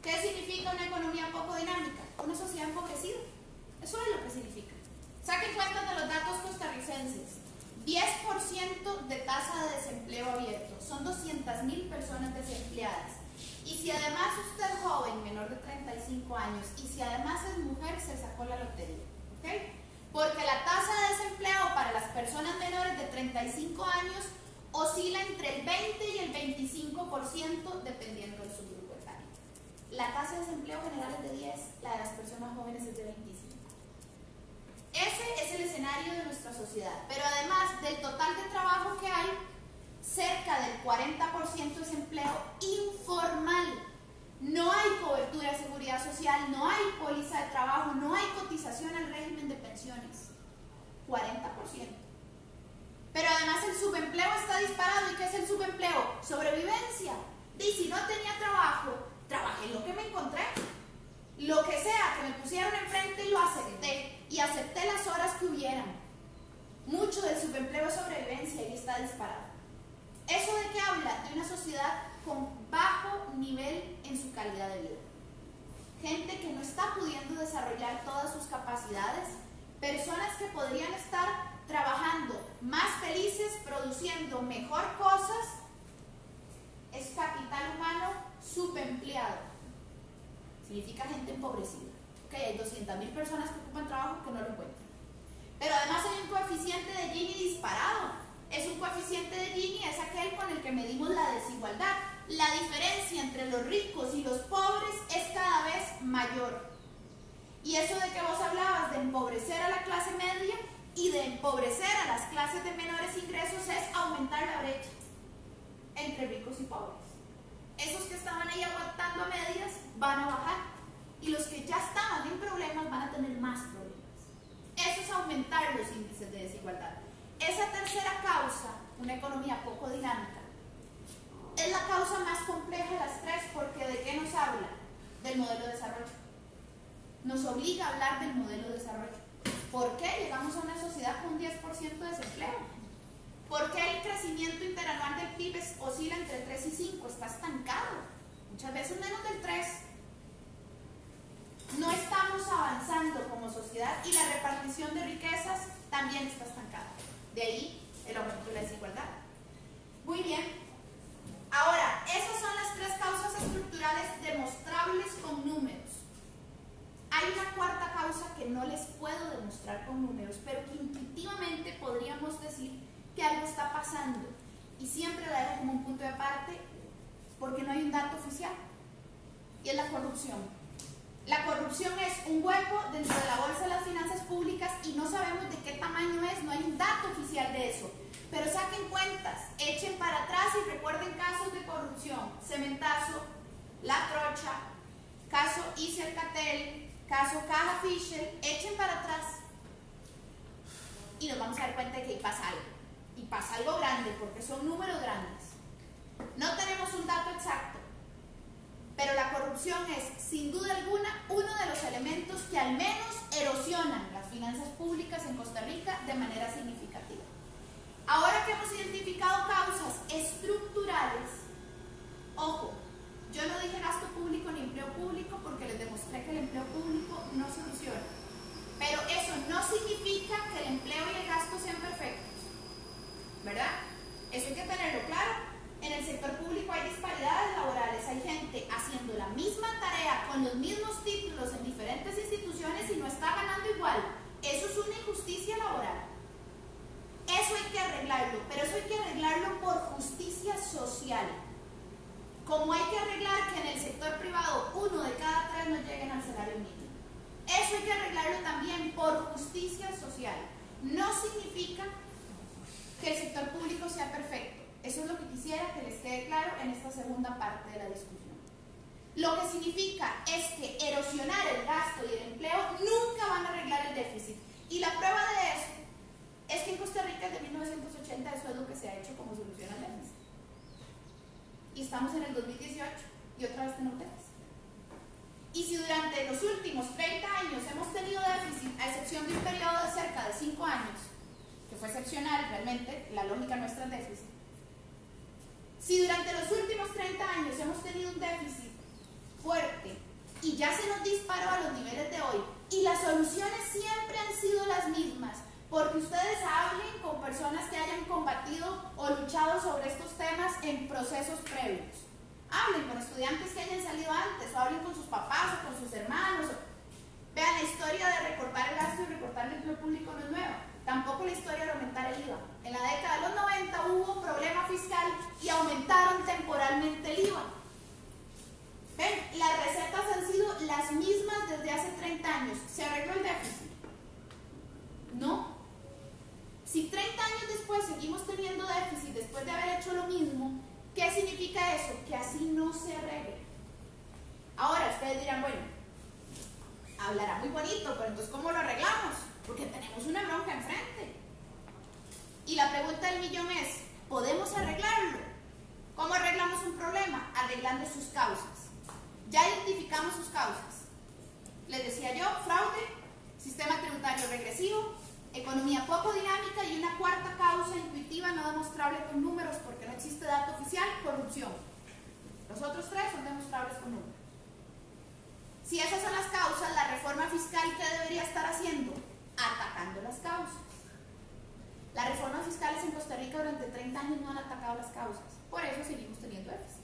¿Qué significa una economía poco dinámica? Una sociedad empobrecida. Eso es lo que significa. Saquen cuenta de los datos costarricenses. 10% de tasa de desempleo abierto. Son 200.000 personas desempleadas. Y si además usted es joven, menor de 35 años, y si además es mujer, se sacó la lotería. ¿Okay? Porque la tasa de desempleo para las personas menores de 35 años oscila entre el 20 y el 25% dependiendo de su grupo etario. La tasa de desempleo general es de 10, la de las personas jóvenes es de 25. Ese es el escenario de nuestra sociedad. Pero además del total de trabajo que hay, cerca del 40% es empleo informal. No hay cobertura de seguridad social, no hay póliza de trabajo, no hay cotización al régimen de pensiones. 40%. Pero además el subempleo está disparado. ¿Y qué es el subempleo? Sobrevivencia. Y si no tenía trabajo, trabajé lo que me encontré. Lo que sea que me pusieron enfrente y lo acepté. Y acepté las horas que hubieran. Mucho del subempleo es sobrevivencia y está disparado. ¿Eso de qué habla? De una sociedad con bajo nivel en su calidad de vida. Gente que no está pudiendo desarrollar todas sus capacidades. Personas que podrían estar trabajando más felices, produciendo mejor cosas. Es capital humano subempleado. Significa gente empobrecida. Okay, hay 200.000 personas que ocupan trabajo que no lo encuentran. Pero además hay un coeficiente de Gini disparado. Es un coeficiente de Gini, es aquel con el que medimos la desigualdad. La diferencia entre los ricos y los pobres es cada vez mayor. Y eso de que vos hablabas de empobrecer a la clase media y de empobrecer a las clases de menores ingresos es aumentar la brecha entre ricos y pobres. Esos que estaban ahí aguantando a medias van a bajar y los que ya estaban en problemas van a tener más problemas. Eso es aumentar los índices de desigualdad. Esa tercera causa, una economía poco dinámica, es la causa más compleja de las tres porque ¿de qué nos habla? Del modelo de desarrollo. Nos obliga a hablar del modelo de desarrollo. ¿Por qué llegamos a una sociedad con un 10% de desempleo? ¿Por qué el crecimiento interanual del PIB oscila entre 3 y 5? Está estancado. Muchas veces menos del 3. No estamos avanzando como sociedad y la repartición de riquezas también está estancada. De ahí el aumento de la desigualdad. Muy bien. Ahora, esas son las tres causas estructurales demostrables con números. Hay una cuarta causa que no les puedo demostrar con números, pero que intuitivamente podríamos decir que algo está pasando. Y siempre la dejo como un punto de parte porque no hay un dato oficial. Y es la corrupción. La corrupción es un hueco dentro de la bolsa de las finanzas públicas y no sabemos de qué tamaño es, no hay un dato oficial de eso. Pero saquen cuentas, echen para atrás y recuerden casos de corrupción. Cementazo, La Trocha, caso Isercatel, caso Caja Fisher, echen para atrás. Y nos vamos a dar cuenta de que ahí pasa algo. Y pasa algo grande porque son números grandes. No tenemos un dato exacto. Pero la corrupción es, sin duda alguna, uno de los elementos que al menos erosionan las finanzas públicas en Costa Rica de manera significativa. Ahora que hemos identificado causas estructurales, ojo, yo no dije gasto público ni empleo público porque les demostré que el empleo público no soluciona. Pero eso no significa que el empleo y el gasto sean perfectos, ¿verdad? Eso hay que tenerlo claro. En el sector público hay disparidades laborales, hay gente haciendo la misma tarea con los mismos títulos en diferentes instituciones y no está ganando igual. Eso es una injusticia arreglarlo, pero eso hay que arreglarlo por justicia social. Como hay que arreglar que en el sector privado 1 de cada 3 no lleguen al salario mínimo. Eso hay que arreglarlo también por justicia social. No significa que el sector público sea perfecto. Eso es lo que quisiera que les quede claro en esta segunda parte de la discusión. Lo que significa es que erosionar el gasto y el empleo nunca van a arreglar el déficit. Y la prueba de eso es que en Costa Rica desde 1980 eso es lo que se ha hecho como solución al déficit. Y estamos en el 2018 y otra vez tenemos déficit. Y si durante los últimos 30 años hemos tenido déficit, a excepción de un periodo de cerca de 5 años, que fue excepcional realmente, la lógica nuestra es déficit. Si durante los últimos 30 años hemos tenido un déficit fuerte y ya se nos disparó a los niveles de hoy, y las soluciones siempre han sido las mismas, porque ustedes hablen con personas que hayan combatido o luchado sobre estos temas en procesos previos. Hablen con estudiantes que hayan salido antes, o hablen con sus papás o con sus hermanos. Vean, la historia de recortar el gasto y recortar el empleo público no es nueva. Tampoco la historia de aumentar el IVA. En la década de los 90 hubo un problema fiscal y aumentaron temporalmente el IVA. ¿Ven? Las recetas han sido las mismas desde hace 30 años. ¿Se arregló el déficit? No. Si 30 años después seguimos teniendo déficit después de haber hecho lo mismo, ¿qué significa eso? Que así no se arregle. Ahora ustedes dirán, bueno, hablará muy bonito, pero entonces ¿cómo lo arreglamos? Porque tenemos una bronca enfrente. Y la pregunta del millón es, ¿podemos arreglarlo? ¿Cómo arreglamos un problema? Arreglando sus causas. Ya identificamos sus causas. Les decía yo, fraude, sistema tributario regresivo, economía poco dinámica y una cuarta causa intuitiva no demostrable con números porque no existe dato oficial, corrupción. Los otros 3 son demostrables con números. Si esas son las causas, la reforma fiscal, ¿qué debería estar haciendo? Atacando las causas. Las reformas fiscales en Costa Rica durante 30 años no han atacado las causas. Por eso seguimos teniendo déficit.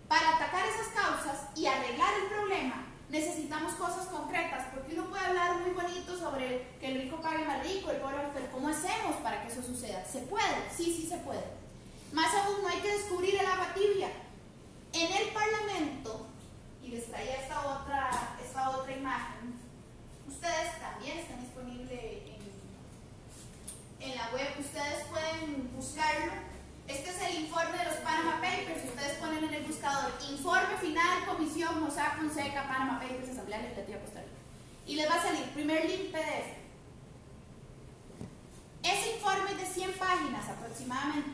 Para atacar esas causas y arreglar el problema, necesitamos cosas concretas, porque uno puede hablar muy bonito sobre que el rico pague más rico, el pobre, pero ¿cómo hacemos para que eso suceda? ¿Se puede? Sí se puede. Más aún, no hay que descubrir el agua tibia. En el Parlamento, y les traía esta otra imagen, ustedes también están disponibles en la web, ustedes pueden buscarlo. Este es el informe de los Panama Papers. Ustedes ponen en el buscador informe final, comisión, Mossack Fonseca, Panama Papers, Asamblea Legislativa de Costa Rica. Y les va a salir primer link PDF. Ese informe es de 100 páginas aproximadamente.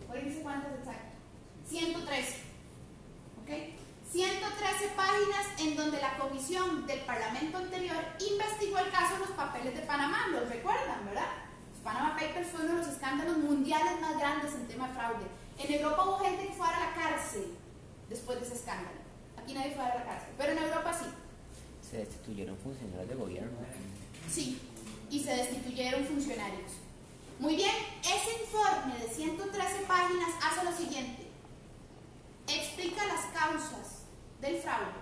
Hoy dice cuántas exacto. 113. ¿Ok? 113 páginas en donde la comisión del Parlamento anterior investigó el caso de los papeles de Panamá. ¿Los recuerdan, verdad? Panama Papers fue uno de los escándalos mundiales más grandes en tema de fraude. En Europa hubo gente que fue a la cárcel después de ese escándalo. Aquí nadie fue a la cárcel, pero en Europa sí. Se destituyeron funcionarios de gobierno. Sí, y se destituyeron funcionarios. Muy bien, ese informe de 113 páginas hace lo siguiente. Explica las causas del fraude.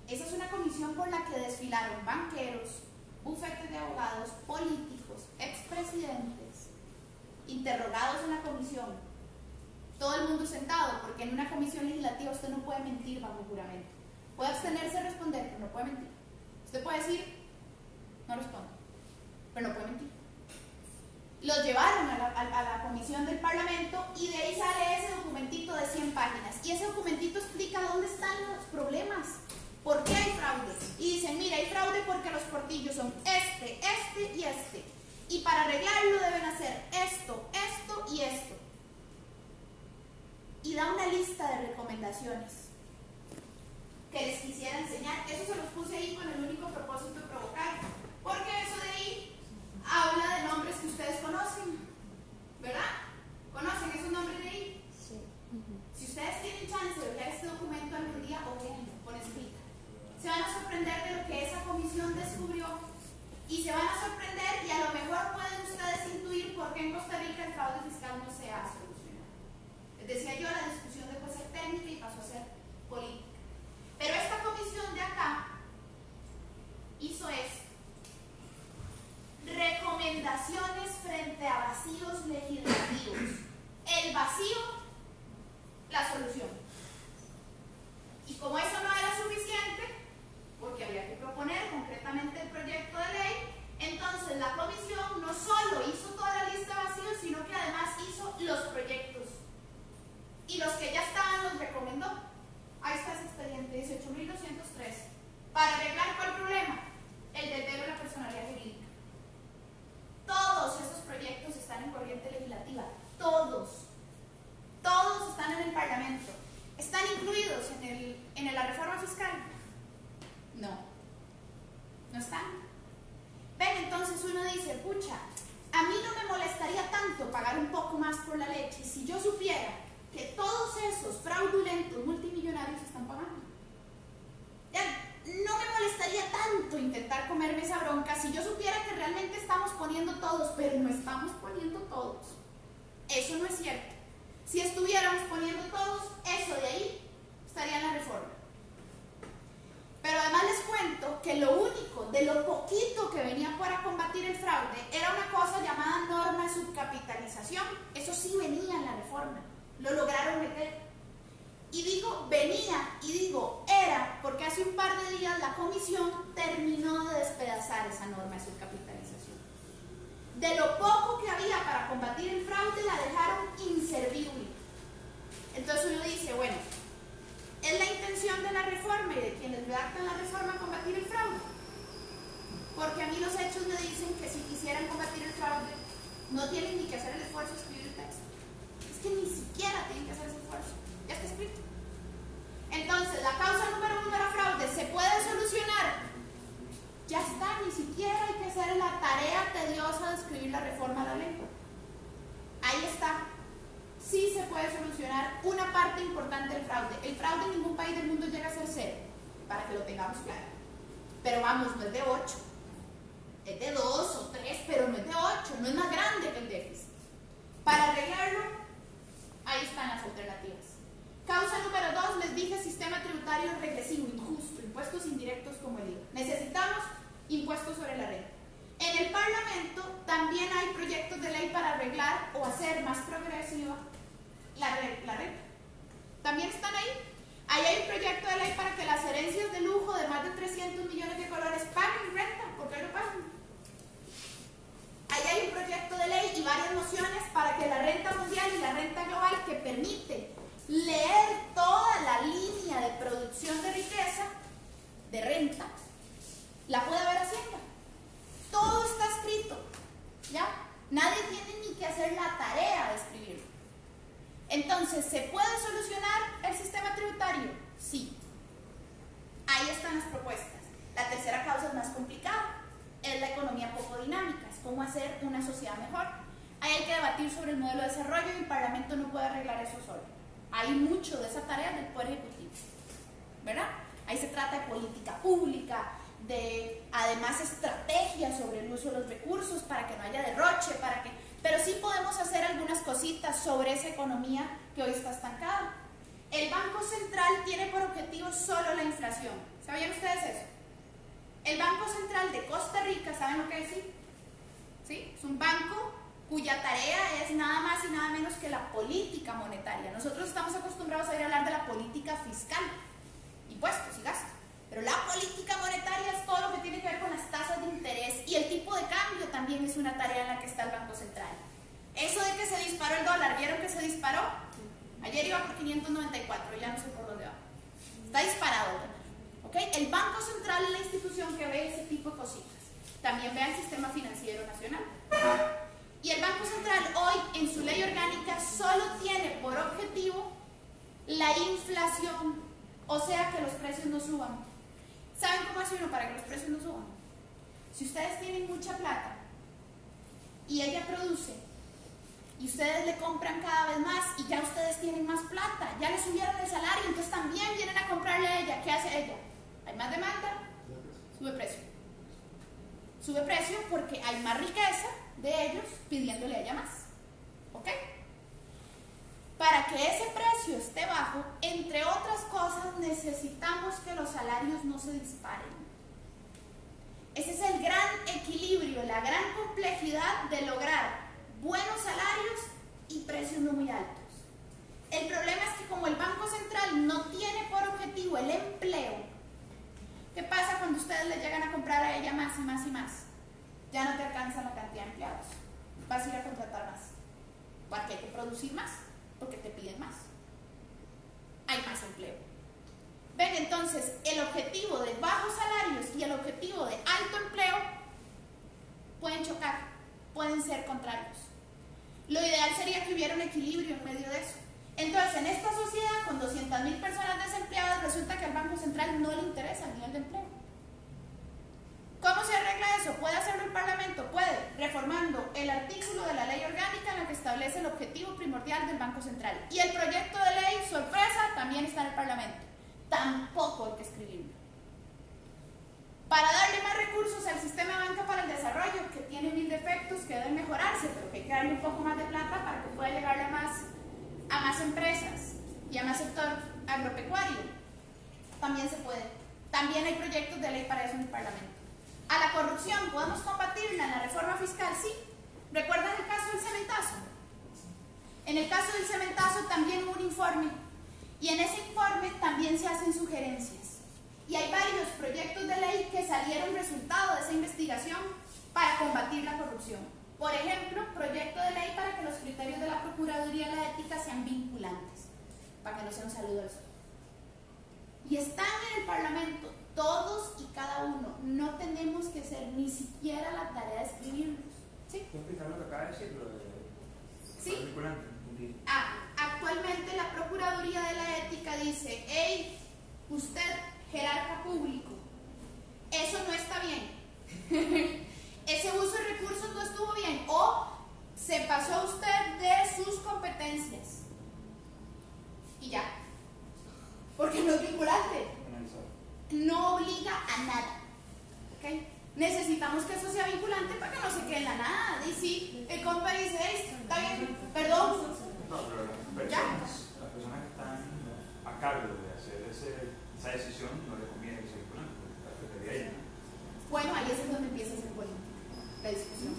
Esa es una comisión por la que desfilaron banqueros, bufetes de abogados, políticos, expresidentes, interrogados en la comisión, todo el mundo sentado, porque en una comisión legislativa usted no puede mentir bajo juramento. Puede abstenerse de responder, pero no puede mentir. Usted puede decir, no respondo, pero no puede mentir. Los llevaron a la comisión del Parlamento y de ahí sale ese documentito de 100 páginas. Y ese documentito explica dónde están los problemas. ¿Por qué hay fraude? Y dicen, mira, hay fraude porque los portillos son este y este. Y para arreglarlo deben hacer esto y esto. Y da una lista de recomendaciones que les quisiera enseñar. Eso se los puse ahí con el único propósito de provocar. Porque eso de ahí habla de nombres que ustedes conocen. ¿Verdad? ¿Conocen esos nombres de ahí? Sí. Si ustedes tienen chance de ver este documento algún día, obviamente, por escrito, se van a sorprender de lo que esa comisión descubrió y se van a sorprender y a lo mejor pueden ustedes intuir por qué en Costa Rica el fraude fiscal no se ha solucionado. Les decía yo, la discusión dejó de ser técnica y pasó a ser política. Pero esta comisión de acá hizo esto. Recomendaciones frente a vacío la solución. Y como eso no era suficiente, porque había que proponer concretamente el proyecto de ley, entonces la comisión no solo hizo toda la lista vacía, sino que además hizo los proyectos. Y los que ya estaban los recomendó. Ahí está ese expediente, 18.203. ¿Para arreglar cuál problema? El desvelo de la personalidad jurídica. Todos esos proyectos están en corriente legislativa. Todos. Todos están en el Parlamento. ¿Están incluidos en la reforma fiscal? No. No están. Ven, entonces uno dice, pucha, a mí no me molestaría tanto pagar un poco más por la leche si yo supiera que todos esos fraudulentos multimillonarios están pagando. Ya, no me molestaría tanto intentar comerme esa bronca si yo supiera que realmente estamos poniendo todos, pero no estamos poniendo todos. Eso no es cierto. Si estuviéramos poniendo todos, eso de ahí estaría en la reforma. Pero además les cuento que lo único, de lo poquito que venía para combatir el fraude, era una cosa llamada norma de subcapitalización. Eso sí venía en la reforma. Lo lograron meter. Y digo venía y digo era porque hace un par de días la comisión terminó de despedazar esa norma de subcapitalización. De lo poco que había para combatir el fraude la dejaron inservible. Entonces uno dice, bueno, ¿es la intención de la reforma y de quienes redactan la reforma combatir el fraude? Porque a mí los hechos me dicen que si quisieran combatir el fraude no tienen ni que hacer el esfuerzo de escribir el texto. Es que ni siquiera tienen que hacer ese esfuerzo. Ya está escrito. Entonces, la causa número 1 era fraude. ¿Se puede solucionar? Ya está, ni siquiera hay que hacer la tarea tediosa de escribir la reforma a la ley. Ahí está. Sí se puede solucionar una parte importante del fraude. El fraude en ningún país del mundo llega a ser 0, para que lo tengamos claro. Pero vamos, no es de 8. Es de 2 o 3, pero no es de 8. No es más grande que el déficit. Para arreglarlo, ahí están las alternativas. Causa número 2, les dije, sistema tributario regresivo, injusto, impuestos indirectos como el IVA. Necesitamos impuestos sobre la renta. En el Parlamento también hay proyectos de ley para arreglar o hacer más progresiva la renta. También están ahí. Ahí hay un proyecto de ley para que las herencias de lujo de más de 300 millones de colores paguen renta. ¿Por qué lo pagan? Ahí hay un proyecto de ley y varias mociones para que la renta mundial y la renta global, que permite leer toda la línea de producción de riqueza, de renta, la puede ver Hacienda. Todo está escrito, ¿ya? Nadie tiene ni que hacer la tarea de escribirlo. Entonces, ¿se puede solucionar el sistema tributario? Sí. Ahí están las propuestas. La tercera causa es más complicada. Es la economía poco dinámica. Es cómo hacer una sociedad mejor. Ahí hay que debatir sobre el modelo de desarrollo y el Parlamento no puede arreglar eso solo. Hay mucho de esa tarea del Poder Ejecutivo, ¿verdad? Ahí se trata de política pública, de además estrategias sobre el uso de los recursos para que no haya derroche, pero sí podemos hacer algunas cositas sobre esa economía que hoy está estancada. El Banco Central tiene por objetivo solo la inflación. ¿Sabían ustedes eso? El Banco Central de Costa Rica, ¿saben lo que es? ¿Sí? Es un banco cuya tarea es nada más y nada menos que la política monetaria. Nosotros estamos acostumbrados a ir a hablar de la política fiscal, impuestos y gastos, pero la política monetaria es todo lo que tiene que ver con las tasas de interés y el tipo de cambio también es una tarea en la que está el Banco Central. Eso de que se disparó el dólar, ¿vieron que se disparó? Ayer iba por 594, ya no sé por dónde va. Está disparado el dólar, ¿ok? El Banco Central es la institución que ve ese tipo de cositas. También ve el sistema financiero nacional. Y el Banco Central hoy, en su ley orgánica, solo tiene por objetivo la inflación, o sea, que los precios no suban. ¿Saben cómo hace uno para que los precios no suban? Si ustedes tienen mucha plata y ella produce y ustedes le compran cada vez más y ya ustedes tienen más plata, ya le subieron el salario, entonces también vienen a comprarle a ella. ¿Qué hace ella? Hay más demanda, sube precio. Sube precio porque hay más riqueza de ellos pidiéndole a ella más. ¿Ok? Para que ese precio esté bajo, entre otras cosas, necesitamos que los salarios no se disparen. Ese es el gran equilibrio, la gran complejidad de lograr buenos salarios y precios no muy altos. ustedes le llegan a comprar a ella más y más y más, ya no te alcanza la cantidad de empleados. Vas a ir a contratar más. Porque hay que producir más, porque te piden más. Hay más empleo. Ven, entonces, el objetivo de bajos salarios y el objetivo de alto empleo pueden chocar, pueden ser contrarios. Lo ideal sería que hubiera un equilibrio en medio de eso. Entonces, en esta sociedad con 200.000 personas desempleadas, resulta que al Banco Central no le interesa el nivel de empleo. ¿Cómo se arregla eso? ¿Puede hacerlo el Parlamento? Puede, reformando el artículo de la ley orgánica en la que establece el objetivo primordial del Banco Central. Y el proyecto de ley, sorpresa, también está en el Parlamento. Tampoco hay que escribirlo. Para darle más recursos al sistema de banca para el desarrollo, que tiene 1000 defectos que deben mejorarse, pero que hay que darle un poco más de plata para que pueda llegar a más empresas y a más sector agropecuario, también se puede. También hay proyectos de ley para eso en el Parlamento. A la corrupción, ¿podemos combatirla en la reforma fiscal? Sí. ¿Recuerdan el caso del cementazo? En el caso del cementazo también hubo un informe, y en ese informe también se hacen sugerencias. Y hay varios proyectos de ley que salieron resultado de esa investigación para combatir la corrupción. Por ejemplo, proyecto de ley para que los criterios de la Procuraduría de la Ética sean vinculantes, para que no sea un saludo al sol. Y están en el Parlamento, todos y cada uno. No tenemos que hacer ni siquiera la tarea de escribirlos. ¿Sí? ¿Puedo explicar lo que acaba de decir? Lo de ¿Sí? vinculante. Actualmente la Procuraduría de la Ética dice: hey, usted, jerarca público, eso no está bien. Ese uso de recursos no estuvo bien, o se pasó usted de sus competencias. Y ya. Porque no es vinculante. No obliga a nada. ¿Okay? Necesitamos que eso sea vinculante para que no se quede en la nada. Y si el compa dice: hey, está bien, perdón. No, pero las personas que están a cargo de hacer esa decisión no le conviene que sea vinculante, porque afectaría a ella. Bueno, ahí es donde empieza a ser política la discusión.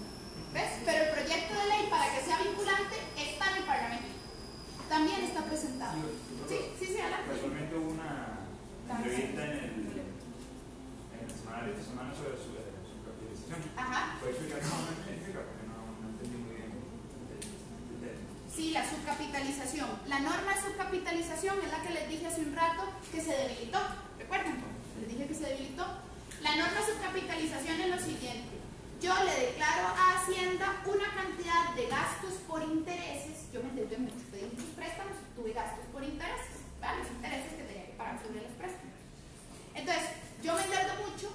¿Ves? Pero el proyecto de ley para que sea vinculante está en el Parlamento. También está presentado. Sí, adelante. Casualmente hubo una entrevista en el semanario esta semana sobre su capitalización. Ajá. ¿Puede explicar cómo me explica? Porque no entendí muy bien el tema. Sí, la subcapitalización. La norma de subcapitalización es la que les dije hace un rato que se debilitó. ¿Recuerdan? Les dije que se debilitó. La norma de subcapitalización es lo siguiente: yo le declaro a Hacienda una cantidad de gastos por intereses. Yo me endeudé mucho, pedí muchos préstamos, tuve gastos por intereses, ¿vale? Los intereses que tenía que pagar sobre los préstamos. Entonces, yo me endeudo mucho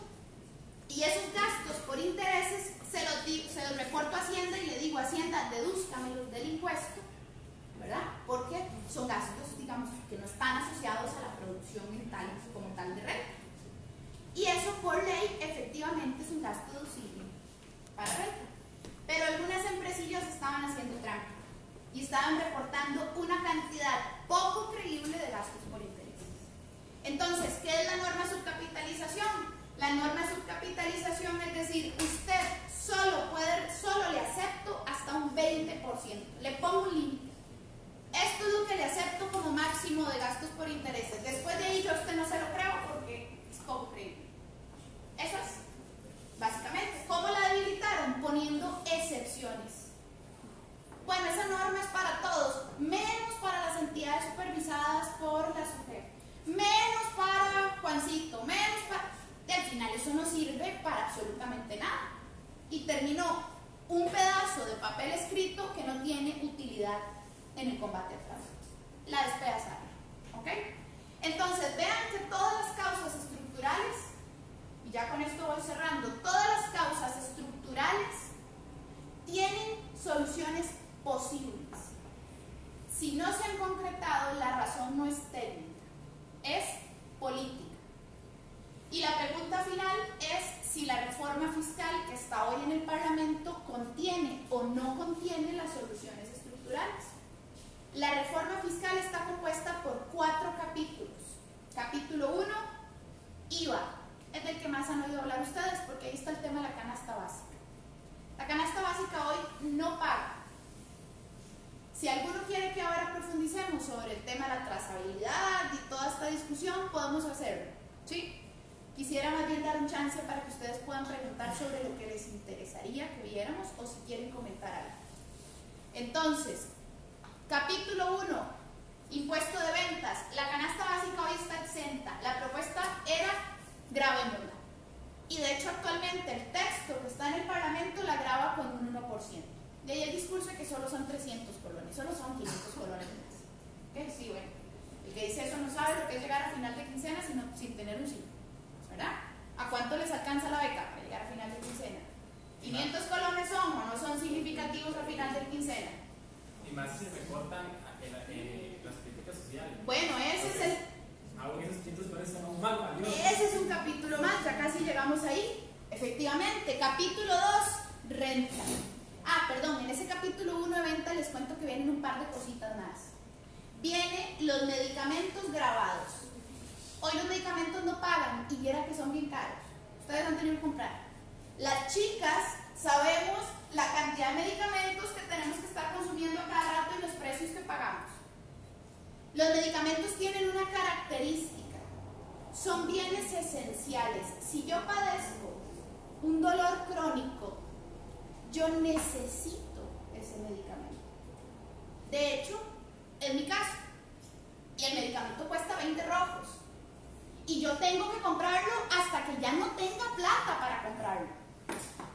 y esos gastos por intereses se los reporto a Hacienda y le digo: Hacienda, dedúzcamelos del impuesto, ¿verdad? Porque son gastos, digamos, que no están asociados a la producción como tal de renta. Y eso por ley efectivamente es un gasto deducible para renta. Pero algunas empresillas estaban haciendo trampa y estaban reportando una cantidad poco creíble de gastos por intereses. Entonces, ¿qué es la norma de subcapitalización? La norma de subcapitalización es decir, usted solo le acepto hasta un 20%, le pongo un límite. Esto es lo que le acepto como máximo de gastos por intereses. Después de ahí yo a usted no se lo creo porque es poco creíble. Eso es, básicamente. ¿Cómo la debilitaron? Poniendo excepciones. Bueno, esa norma es para todos, menos para las entidades supervisadas por la SUGEF, menos para Juancito, menos para... Y al final eso no sirve para absolutamente nada. Y terminó un pedazo de papel escrito que no tiene utilidad en el combate al fraude. La despedazaron. ¿Ok? Entonces, vean que todas las causas estructurales, y ya con esto voy cerrando, todas las causas estructurales tienen soluciones posibles. Si no se han concretado, la razón no es técnica, es política. Y la pregunta final es si la reforma fiscal que está hoy en el Parlamento contiene o no contiene las soluciones estructurales. La reforma fiscal está compuesta por 4 capítulos. Capítulo 1, IVA. Es del que más han oído hablar ustedes porque ahí está el tema de la canasta básica. La canasta básica hoy no paga. Si alguno quiere que ahora profundicemos sobre el tema de la trazabilidad y toda esta discusión, podemos hacerlo, ¿sí? Quisiera más bien dar un chance para que ustedes puedan preguntar sobre lo que les interesaría que viéramos o si quieren comentar algo. Entonces, capítulo 1, impuesto de ventas. La canasta básica hoy está exenta. La propuesta era grabémosla. Y de hecho actualmente el texto que está en el Parlamento la graba con un 1%. De ahí el discurso de que solo son 300 colones, solo son 500 colones más. ¿Okay? Sí, bueno. El que dice eso no sabe lo que es llegar a final de quincena sin tener un 5. ¿Verdad? ¿A cuánto les alcanza la beca para llegar a final de quincena? 500 colones son o no son significativos a final de quincena. Y más si se recortan las críticas sociales. Bueno, ese es el... Esos 500 colones son aún más valiosos. Ese es un capítulo más, ya casi llegamos ahí. Efectivamente, capítulo 2, renta. Perdón, en ese capítulo 1 de venta les cuento que vienen un par de cositas más. Vienen los medicamentos grabados. Hoy los medicamentos no pagan y vieran que son bien caros. Ustedes han tenido que comprar. Las chicas sabemos la cantidad de medicamentos que tenemos que estar consumiendo a cada rato y los precios que pagamos. Los medicamentos tienen una característica. Son bienes esenciales. Si yo padezco un dolor crónico, yo necesito ese medicamento. De hecho, es mi caso. Y el medicamento cuesta 20 rojos. Y yo tengo que comprarlo hasta que ya no tenga plata para comprarlo.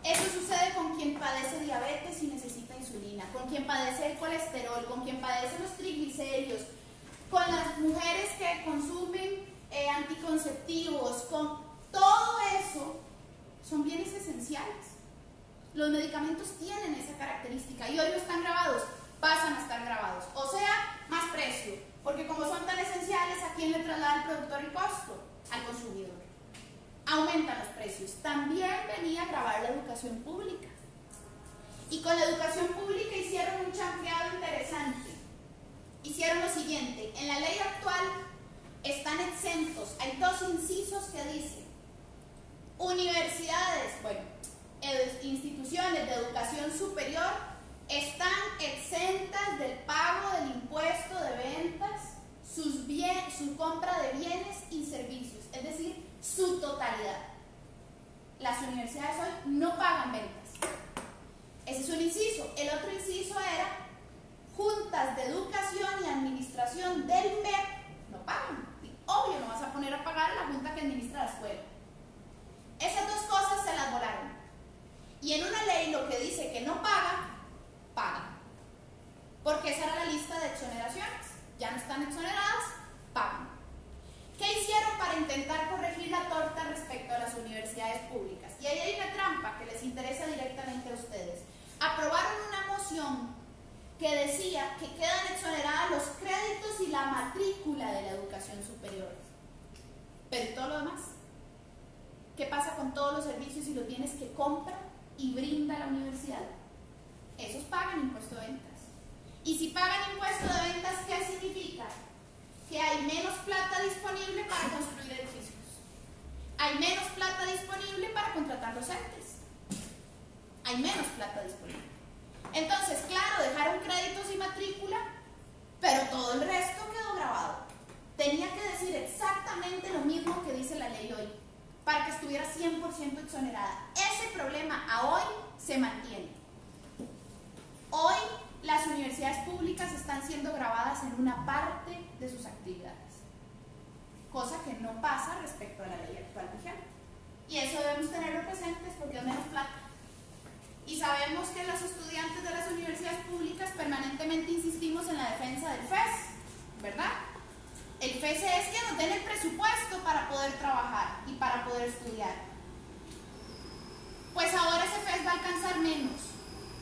Eso sucede con quien padece diabetes y necesita insulina, con quien padece el colesterol, con quien padece los triglicéridos, con las mujeres que consumen anticonceptivos, con todo eso, son bienes esenciales. Los medicamentos tienen esa característica y hoy no están grabados, pasan a estar grabados. O sea, más precio, porque como son tan esenciales, ¿a quién le traslada el productor el costo? Al consumidor. Aumentan los precios. También venía a grabar la educación pública. Y con la educación pública hicieron un chanfleado interesante. Hicieron lo siguiente: en la ley actual están exentos, hay dos incisos que dicen: universidades, instituciones de educación superior están exentas del pago del impuesto de ventas, su compra de bienes y servicios, es decir, su totalidad. Las universidades hoy no pagan ventas. Ese es un inciso. El otro inciso era: juntas de educación y administración del MEP no pagan. Y obvio, no vas a poner a pagar a la junta que administra la escuela. Esas dos cosas se las volaron. Y en una ley lo que dice que no paga, paga. Porque esa era la lista de exoneraciones. Ya no están exoneradas, pagan. ¿Qué hicieron para intentar corregir la torta respecto a las universidades públicas? Y ahí hay una trampa que les interesa directamente a ustedes. Aprobaron una moción que decía que quedan exoneradas los créditos y la matrícula de la educación superior. Pero ¿y todo lo demás? ¿Qué pasa con todos los servicios y los bienes que compra y brinda la universidad? Esos pagan impuesto de ventas. Y si pagan impuesto de ventas, ¿qué significa? Que hay menos plata disponible para construir edificios. Hay menos plata disponible para contratar docentes. Hay menos plata disponible. Entonces, claro, dejaron créditos y matrícula, pero todo el resto quedó grabado. Tenía que decir exactamente lo mismo que dice la ley hoy, para que estuviera 100% exonerada. Ese problema a hoy se mantiene. Hoy las universidades públicas están siendo grabadas en una parte de sus actividades, cosa que no pasa respecto a la ley actual vigente. Y eso debemos tenerlo presentes porque es menos plata. Y sabemos que los estudiantes de las universidades públicas permanentemente insistimos en la defensa del FES, ¿verdad? El FES es que nos den el presupuesto para poder trabajar y para poder estudiar. Pues ahora ese FES va a alcanzar menos.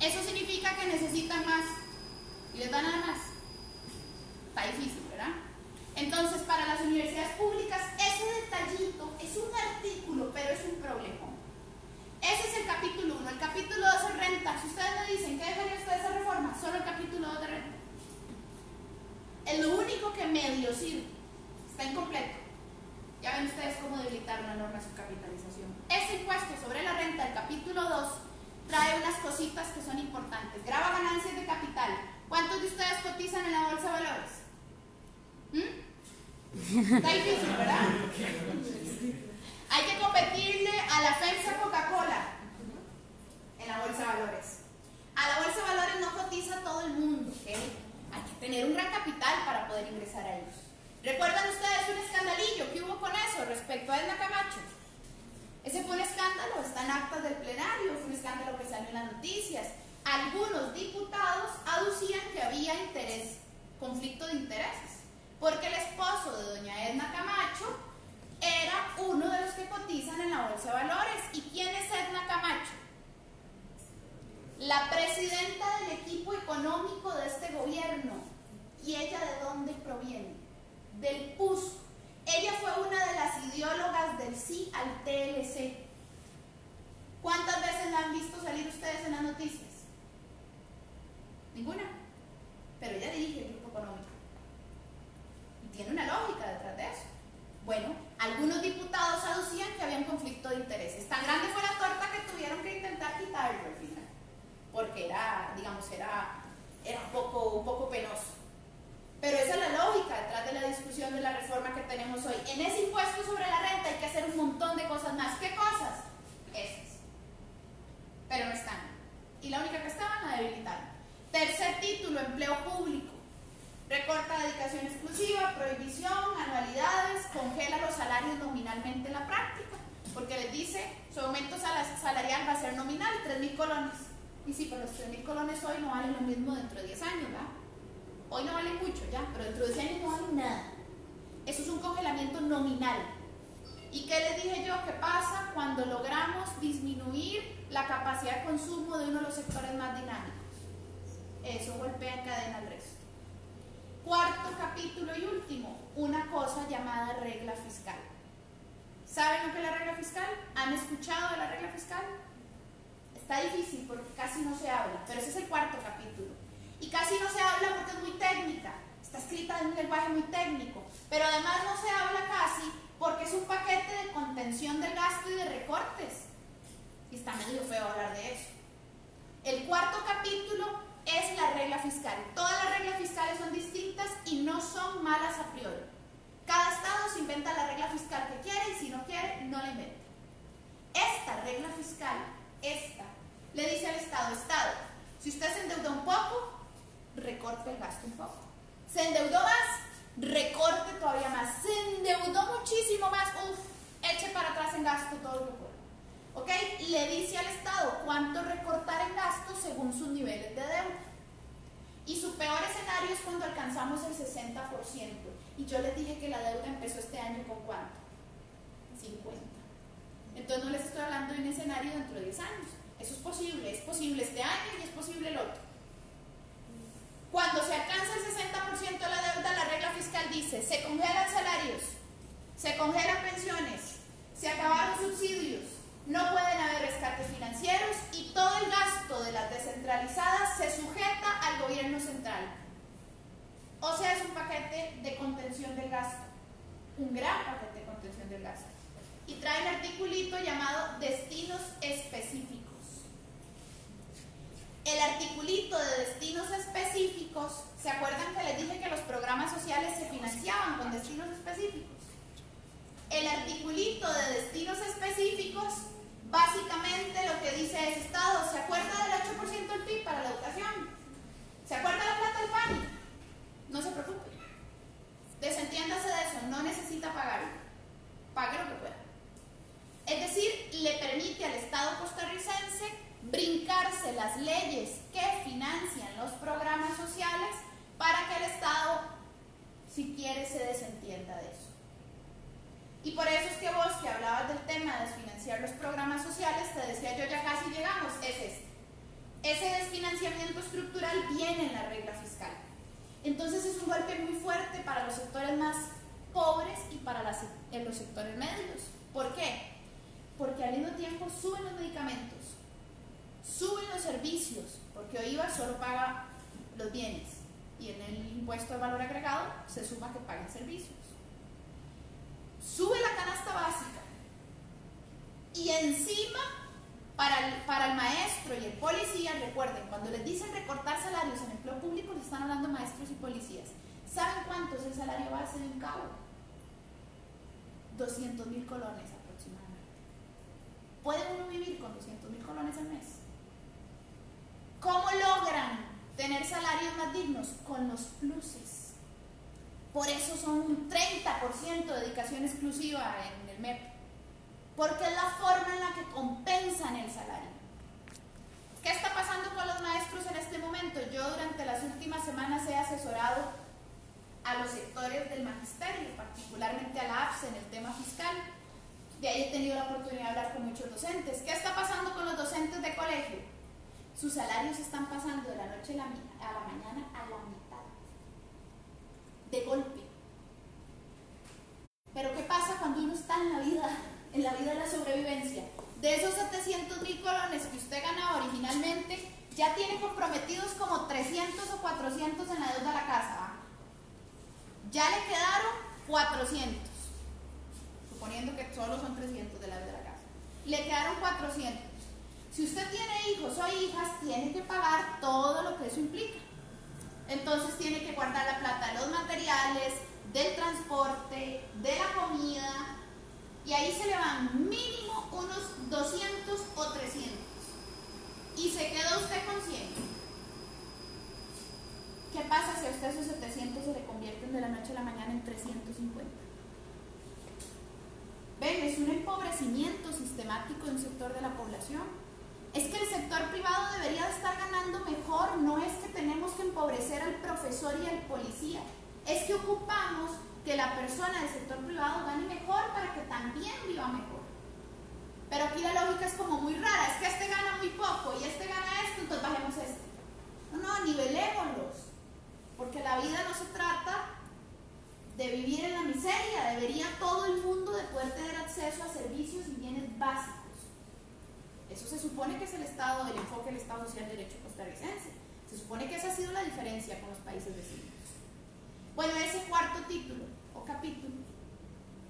Eso significa que necesitan más. ¿Y les dan nada más? Está difícil, ¿verdad? Entonces, para las universidades públicas, ese detallito es un artículo, pero es un problema. Ese es el capítulo 1. El capítulo 2 es renta. Si ustedes me dicen, ¿qué dejaría usted de esa reforma? Solo el capítulo 2 de renta. Es lo único que medio sirve. Está incompleto. Ya ven ustedes cómo debilitar una norma de su capitalización. Ese impuesto sobre la renta del capítulo 2 trae unas cositas que son importantes. Grava ganancias de capital. ¿Cuántos de ustedes cotizan en la bolsa de valores? Está difícil, ¿verdad? Hay que tener un gran capital para poder ingresar a ellos. ¿Recuerdan ustedes un escandalillo que hubo con eso respecto a Edna Camacho? Ese fue un escándalo, está en actas del plenario, fue un escándalo que salió en las noticias. Algunos diputados aducían que había interés, conflicto de intereses, porque el esposo de doña Edna Camacho era uno de los que cotizan en la Bolsa de Valores. ¿Y quién es Edna Camacho? La presidenta del equipo económico de este gobierno. ¿Y ella de dónde proviene? Del PUSC. Ella fue una de las ideólogas del sí al TLC. ¿Cuántas veces la han visto salir ustedes en las noticias? Ninguna. Pero ella dirige el grupo económico. Y tiene una lógica detrás de eso. Bueno, algunos diputados aducían que había un conflicto de intereses. Tan grande fue la torta que tuvieron que intentar quitarlo al final. Porque era, digamos, era un poco penoso. Pero esa es la lógica detrás de la discusión de la reforma que tenemos hoy. En ese impuesto sobre la renta hay que hacer un montón de cosas más. ¿Qué cosas? Esas. Pero no están. Y la única que estaban la debilitaron. Tercer título, empleo público. Recorta dedicación exclusiva, prohibición, anualidades, congela los salarios nominalmente en la práctica. Porque les dice, su aumento salarial va a ser nominal, 3.000 colones. Y sí, pero los 3.000 colones hoy no valen lo mismo dentro de 10 años, ¿verdad? Hoy no vale mucho ya, pero dentro de 10 años no vale nada. Eso es un congelamiento nominal. ¿Y qué les dije yo? ¿Qué pasa cuando logramos disminuir la capacidad de consumo de uno de los sectores más dinámicos? Eso golpea en cadena al resto. Cuarto capítulo y último, una cosa llamada regla fiscal. ¿Saben lo que es la regla fiscal? ¿Han escuchado de la regla fiscal? Está difícil porque casi no se habla, pero ese es el cuarto capítulo. Y casi no se habla porque es muy técnica, está escrita en un lenguaje muy técnico, pero además no se habla casi porque es un paquete de contención del gasto y de recortes. Y está medio feo hablar de eso. El cuarto capítulo es la regla fiscal. Todas las reglas fiscales son distintas y no son malas a priori. Cada estado se inventa la regla fiscal que quiere y si no quiere, no la inventa. Esta regla fiscal, le dice al Estado, si usted se endeuda un poco, recorte el gasto un poco. Se endeudó más, recorte todavía más. Se endeudó muchísimo más, eche para atrás en gasto todo lo que pueda. ¿Ok? Le dice al Estado cuánto recortar en gasto según sus niveles de deuda. Y su peor escenario es cuando alcanzamos el 60%. Y yo les dije que la deuda empezó este año con ¿cuánto? 50. Entonces no les estoy hablando de un escenario dentro de 10 años. Eso es posible este año y es posible el otro. Cuando se alcanza el 60% de la deuda, la regla fiscal dice, se congelan salarios, se congelan pensiones, se acabaron subsidios, no pueden haber rescates financieros y todo el gasto de las descentralizadas se sujeta al gobierno central. O sea, es un paquete de contención del gasto, un gran paquete de contención del gasto. Y trae el articulito llamado destinos específicos. El articulito de destinos específicos, ¿se acuerdan que les dije que los programas sociales se financiaban con destinos específicos? El articulito de destinos específicos, básicamente lo que dice es, Estado, ¿se acuerda del 8% del PIB para la educación? ¿Se acuerda la plata del PANI? No se preocupe. Desentiéndase de eso, no necesita pagarlo. Pague lo que pueda. Es decir, le permite al Estado costarricense brincarse las leyes que financian los programas sociales para que el Estado, si quiere, se desentienda de eso. Y por eso es que vos, que hablabas del tema de desfinanciar los programas sociales, te decía yo, ya casi llegamos, es este. Ese desfinanciamiento estructural viene en la regla fiscal. Entonces es un golpe muy fuerte para los sectores más pobres y para los sectores medios. ¿Por qué? Porque al mismo tiempo suben los medicamentos, suben los servicios, porque OIVA solo paga los bienes y en el impuesto de valor agregado se suma que paguen servicios. Sube la canasta básica y encima para el maestro y el policía, recuerden, cuando les dicen recortar salarios en empleo público, les están hablando maestros y policías. ¿Saben cuánto es el salario base de un cabo? 200.000 colones aproximadamente. ¿Puede uno vivir con 200.000 colones al mes? ¿Cómo logran tener salarios más dignos con los pluses. Por eso son un 30% de dedicación exclusiva en el MEP, porque es la forma en la que compensan el salario. ¿Qué está pasando con los maestros en este momento? Yo durante las últimas semanas he asesorado a los sectores del magisterio, particularmente a la APSE en el tema fiscal. De ahí he tenido la oportunidad de hablar con muchos docentes. ¿Qué está pasando con los docentes de colegio? Sus salarios están pasando de la noche a la mañana a la mitad, de golpe. Pero ¿qué pasa cuando uno está en la vida de la sobrevivencia? De esos 700.000 colones que usted ganaba originalmente, ya tiene comprometidos como 300 o 400 en la deuda de la casa, ¿va? Ya le quedaron 400, suponiendo que solo son 300 de la deuda de la casa. Le quedaron 400. Si usted tiene hijos o hijas, tiene que pagar todo lo que eso implica. Entonces tiene que guardar la plata de los materiales, del transporte, de la comida, y ahí se le van mínimo unos 200 o 300. Y se queda usted con 100. ¿Qué pasa si a usted esos 700 se le convierten de la noche a la mañana en 350? Ven, es un empobrecimiento sistemático de un sector de la población. Es que el sector privado debería de estar ganando mejor, no es que tenemos que empobrecer al profesor y al policía, es que ocupamos que la persona del sector privado gane mejor para que también viva mejor. Pero aquí la lógica es como muy rara, es que este gana muy poco y este gana esto, entonces bajemos este. No, nivelémoslos, porque la vida no se trata de vivir en la miseria, debería todo el mundo de poder tener acceso a servicios y bienes básicos. Eso se supone que es el Estado, el enfoque del Estado Social de Derecho costarricense. Se supone que esa ha sido la diferencia con los países vecinos. Bueno, ese cuarto título o capítulo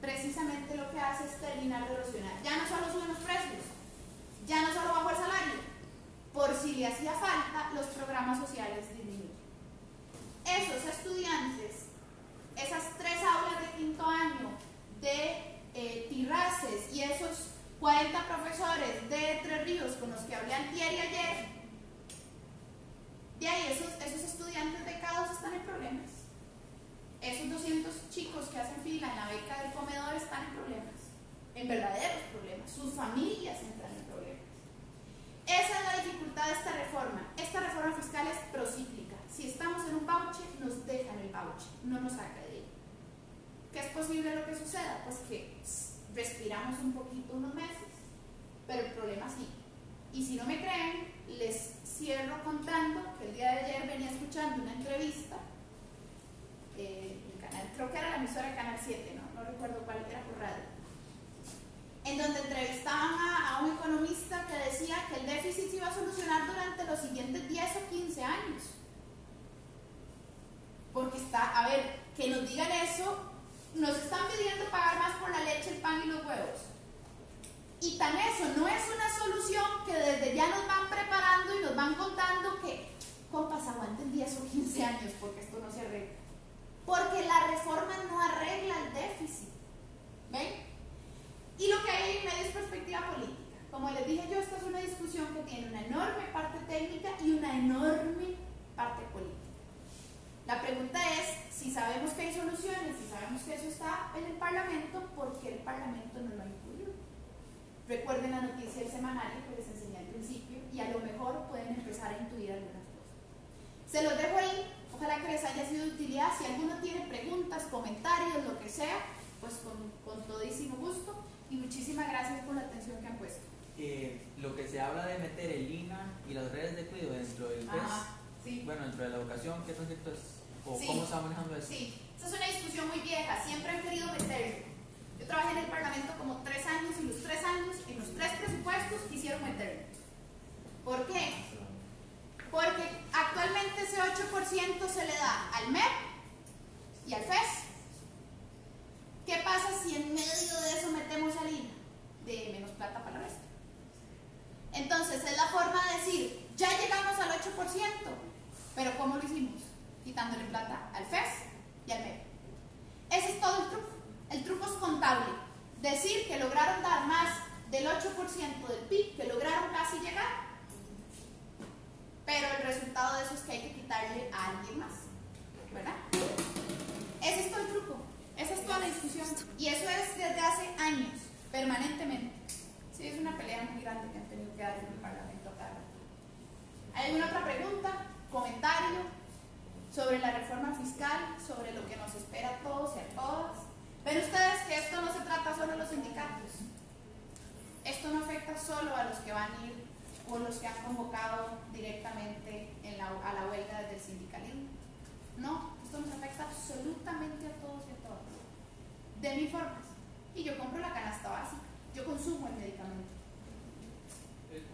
precisamente lo que hace es terminar de erosionar. Ya no solo suben los precios, ya no solo bajó el salario, por si le hacía falta, los programas sociales disminuyen. Esos estudiantes, esas 3 aulas de quinto año de Tirraces y esos 40 profesores de Tres Ríos con los que hablé antier y ayer, de ahí esos estudiantes becados están en problemas. Esos 200 chicos que hacen fila en la beca del comedor están en problemas, en verdaderos problemas. Sus familias entran en problemas. Esa es la dificultad de esta reforma. Esta reforma fiscal es procíclica. Si estamos en un bauche, nos dejan el bauche, no nos saca de él. ¿Qué es posible lo que suceda? Pues que respiramos un poquito unos meses, pero el problema sí. Y si no me creen, les cierro contando que el día de ayer venía escuchando una entrevista creo que era la emisora de Canal 7, no recuerdo cuál, era por radio, en donde entrevistaban a un economista que decía que el déficit se iba a solucionar durante los siguientes 10 o 15 años. Porque a ver, que nos digan eso, nos están pidiendo pagar más por la leche, el pan y los huevos. Y tan eso no es una solución que desde ya nos van preparando y nos van contando que, compas, aguanten 10 o 15 años porque esto no se arregla. Porque la reforma no arregla el déficit. ¿Ven? Y lo que hay en medio es perspectiva política. Como les dije yo, esta es una discusión que tiene una enorme parte técnica y una enorme parte política. La pregunta es, si sabemos que hay soluciones, si sabemos que eso está en el Parlamento, ¿por qué el Parlamento no lo ha incluido? Recuerden la noticia del semanario que les enseñé al principio y a lo mejor pueden empezar a intuir algunas cosas. Se los dejo ahí. Ojalá que les haya sido de utilidad. Si alguno tiene preguntas, comentarios, lo que sea, pues con todísimo gusto. Y muchísimas gracias por la atención que han puesto. Lo que se habla de meter el INA y las redes de cuidado dentro del PES, sí. Bueno, dentro de la educación, ¿qué concepto es? ¿O Sí. cómo se está manejando eso? Sí, esa es una discusión muy vieja. Siempre han querido meterlo. Yo trabajé en el Parlamento como 3 años y los 3 años, en los 3 presupuestos, quisieron meterlo. ¿Por qué? Porque actualmente ese 8% se le da al MEP y al FES. ¿Qué pasa si en medio de eso metemos al INA? De menos plata para el resto. Entonces es la forma de decir, ya llegamos al 8%, pero ¿cómo lo hicimos? Quitándole plata al FES y al MEP. Ese es todo el truco. El truco es contable. Decir que lograron dar más del 8% del PIB, que lograron casi llegar, pero el resultado de eso es que hay que quitarle a alguien más, ¿verdad? Ese es todo el truco, esa es toda la discusión, y eso es desde hace años, permanentemente. Sí, es una pelea muy grande que han tenido que dar en el Parlamento acá. ¿Hay alguna otra pregunta, comentario sobre la reforma fiscal, sobre lo que nos espera a todos y a todas? Ven ustedes que esto no se trata solo de los sindicatos, esto no afecta solo a los que van a ir o los que han convocado directamente a la huelga desde el sindicalismo. No, esto nos afecta absolutamente a todos y a todas, de mil formas. Y yo compro la canasta básica, yo consumo el medicamento,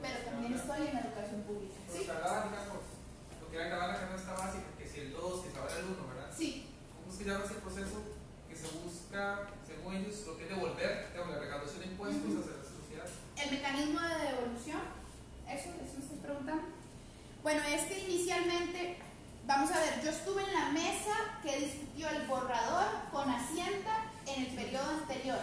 pero también estoy en la educación pública. ¿Sí? Se hablaba, digamos, lo que era grabar la canasta básica, que si el 2, que se ahora el 1, ¿verdad? Sí. ¿Cómo es que llama ese proceso que se busca, según ellos, lo que es devolver, digamos, la recaudación de impuestos hacia la sociedad? El mecanismo de devolución, eso me estoy preguntando. Bueno, es que inicialmente, vamos a ver, yo estuve en la mesa que discutió el borrador con Hacienda en el periodo anterior,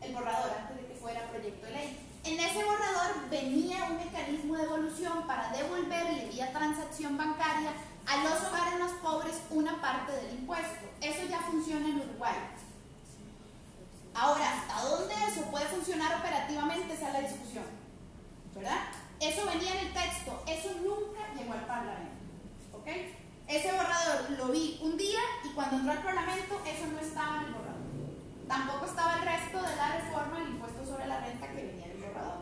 el borrador antes de que fuera proyecto de ley. En ese borrador venía un mecanismo de devolución para devolverle vía transacción bancaria a los hogares más pobres una parte del impuesto. Eso ya funciona en Uruguay. Ahora, ¿hasta dónde eso puede funcionar operativamente? Esa es la discusión, ¿verdad? Eso venía en el texto, eso nunca llegó al Parlamento, ¿ok? Ese borrador lo vi un día y cuando entró al Parlamento eso no estaba en el borrador. Tampoco estaba el resto de la reforma del impuesto sobre la renta que venía en el borrador.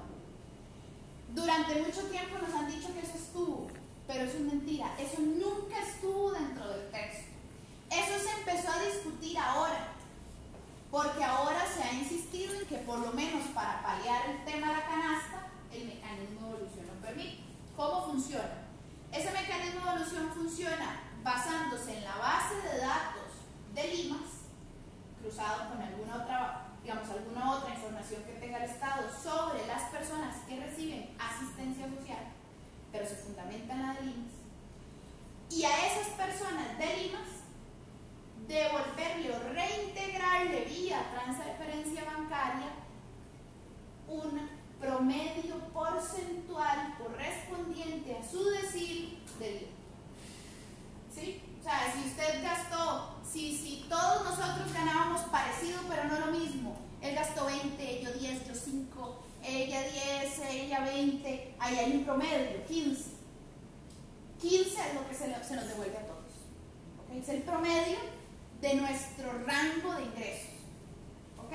Durante mucho tiempo nos han dicho que eso estuvo, pero eso es mentira, eso nunca estuvo dentro del texto. Eso se empezó a discutir ahora, porque ahora se ha insistido en que por lo menos para paliar el tema de la canasta, el mecanismo de devolución lo permite. ¿Cómo funciona? Ese mecanismo de devolución funciona basándose en la base de datos del IMAS, cruzado con alguna otra información que tenga el Estado sobre las personas que reciben asistencia social, pero se fundamenta en la del IMAS, y a esas personas del IMAS devolverle o reintegrarle vía transferencia bancaria un promedio porcentual correspondiente a su decil del IVA. ¿Sí? O sea, si usted gastó, si todos nosotros ganábamos parecido pero no lo mismo, él gastó 20, yo 10, yo 5, ella 10, ella 20, ahí hay un promedio, 15. 15 es lo que se nos devuelve a todos. ¿Okay? Es el promedio de nuestro rango de ingresos. ¿Ok?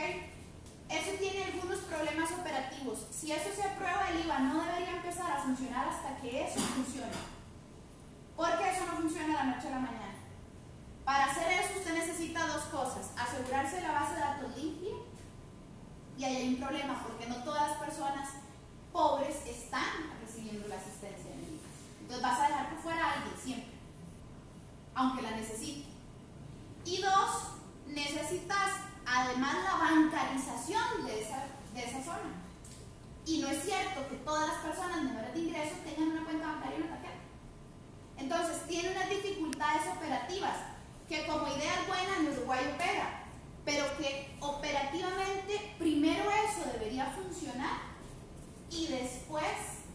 Eso tiene algunos problemas operativos. Si eso se aprueba, el IVA no debería empezar a funcionar hasta que eso funcione. Porque eso no funciona de la noche a la mañana. Para hacer eso usted necesita dos cosas: asegurarse de la base de datos limpia, y ahí hay un problema porque no todas las personas pobres están recibiendo la asistencia en el IVA. Entonces vas a dejar por fuera a alguien siempre, aunque la necesite. Y dos, necesitas además la bancarización de esa zona. Y no es cierto que todas las personas menores de ingresos tengan una cuenta bancaria y una tarjeta. Entonces tiene unas dificultades operativas que como idea buena en Uruguay opera, pero que operativamente primero eso debería funcionar y después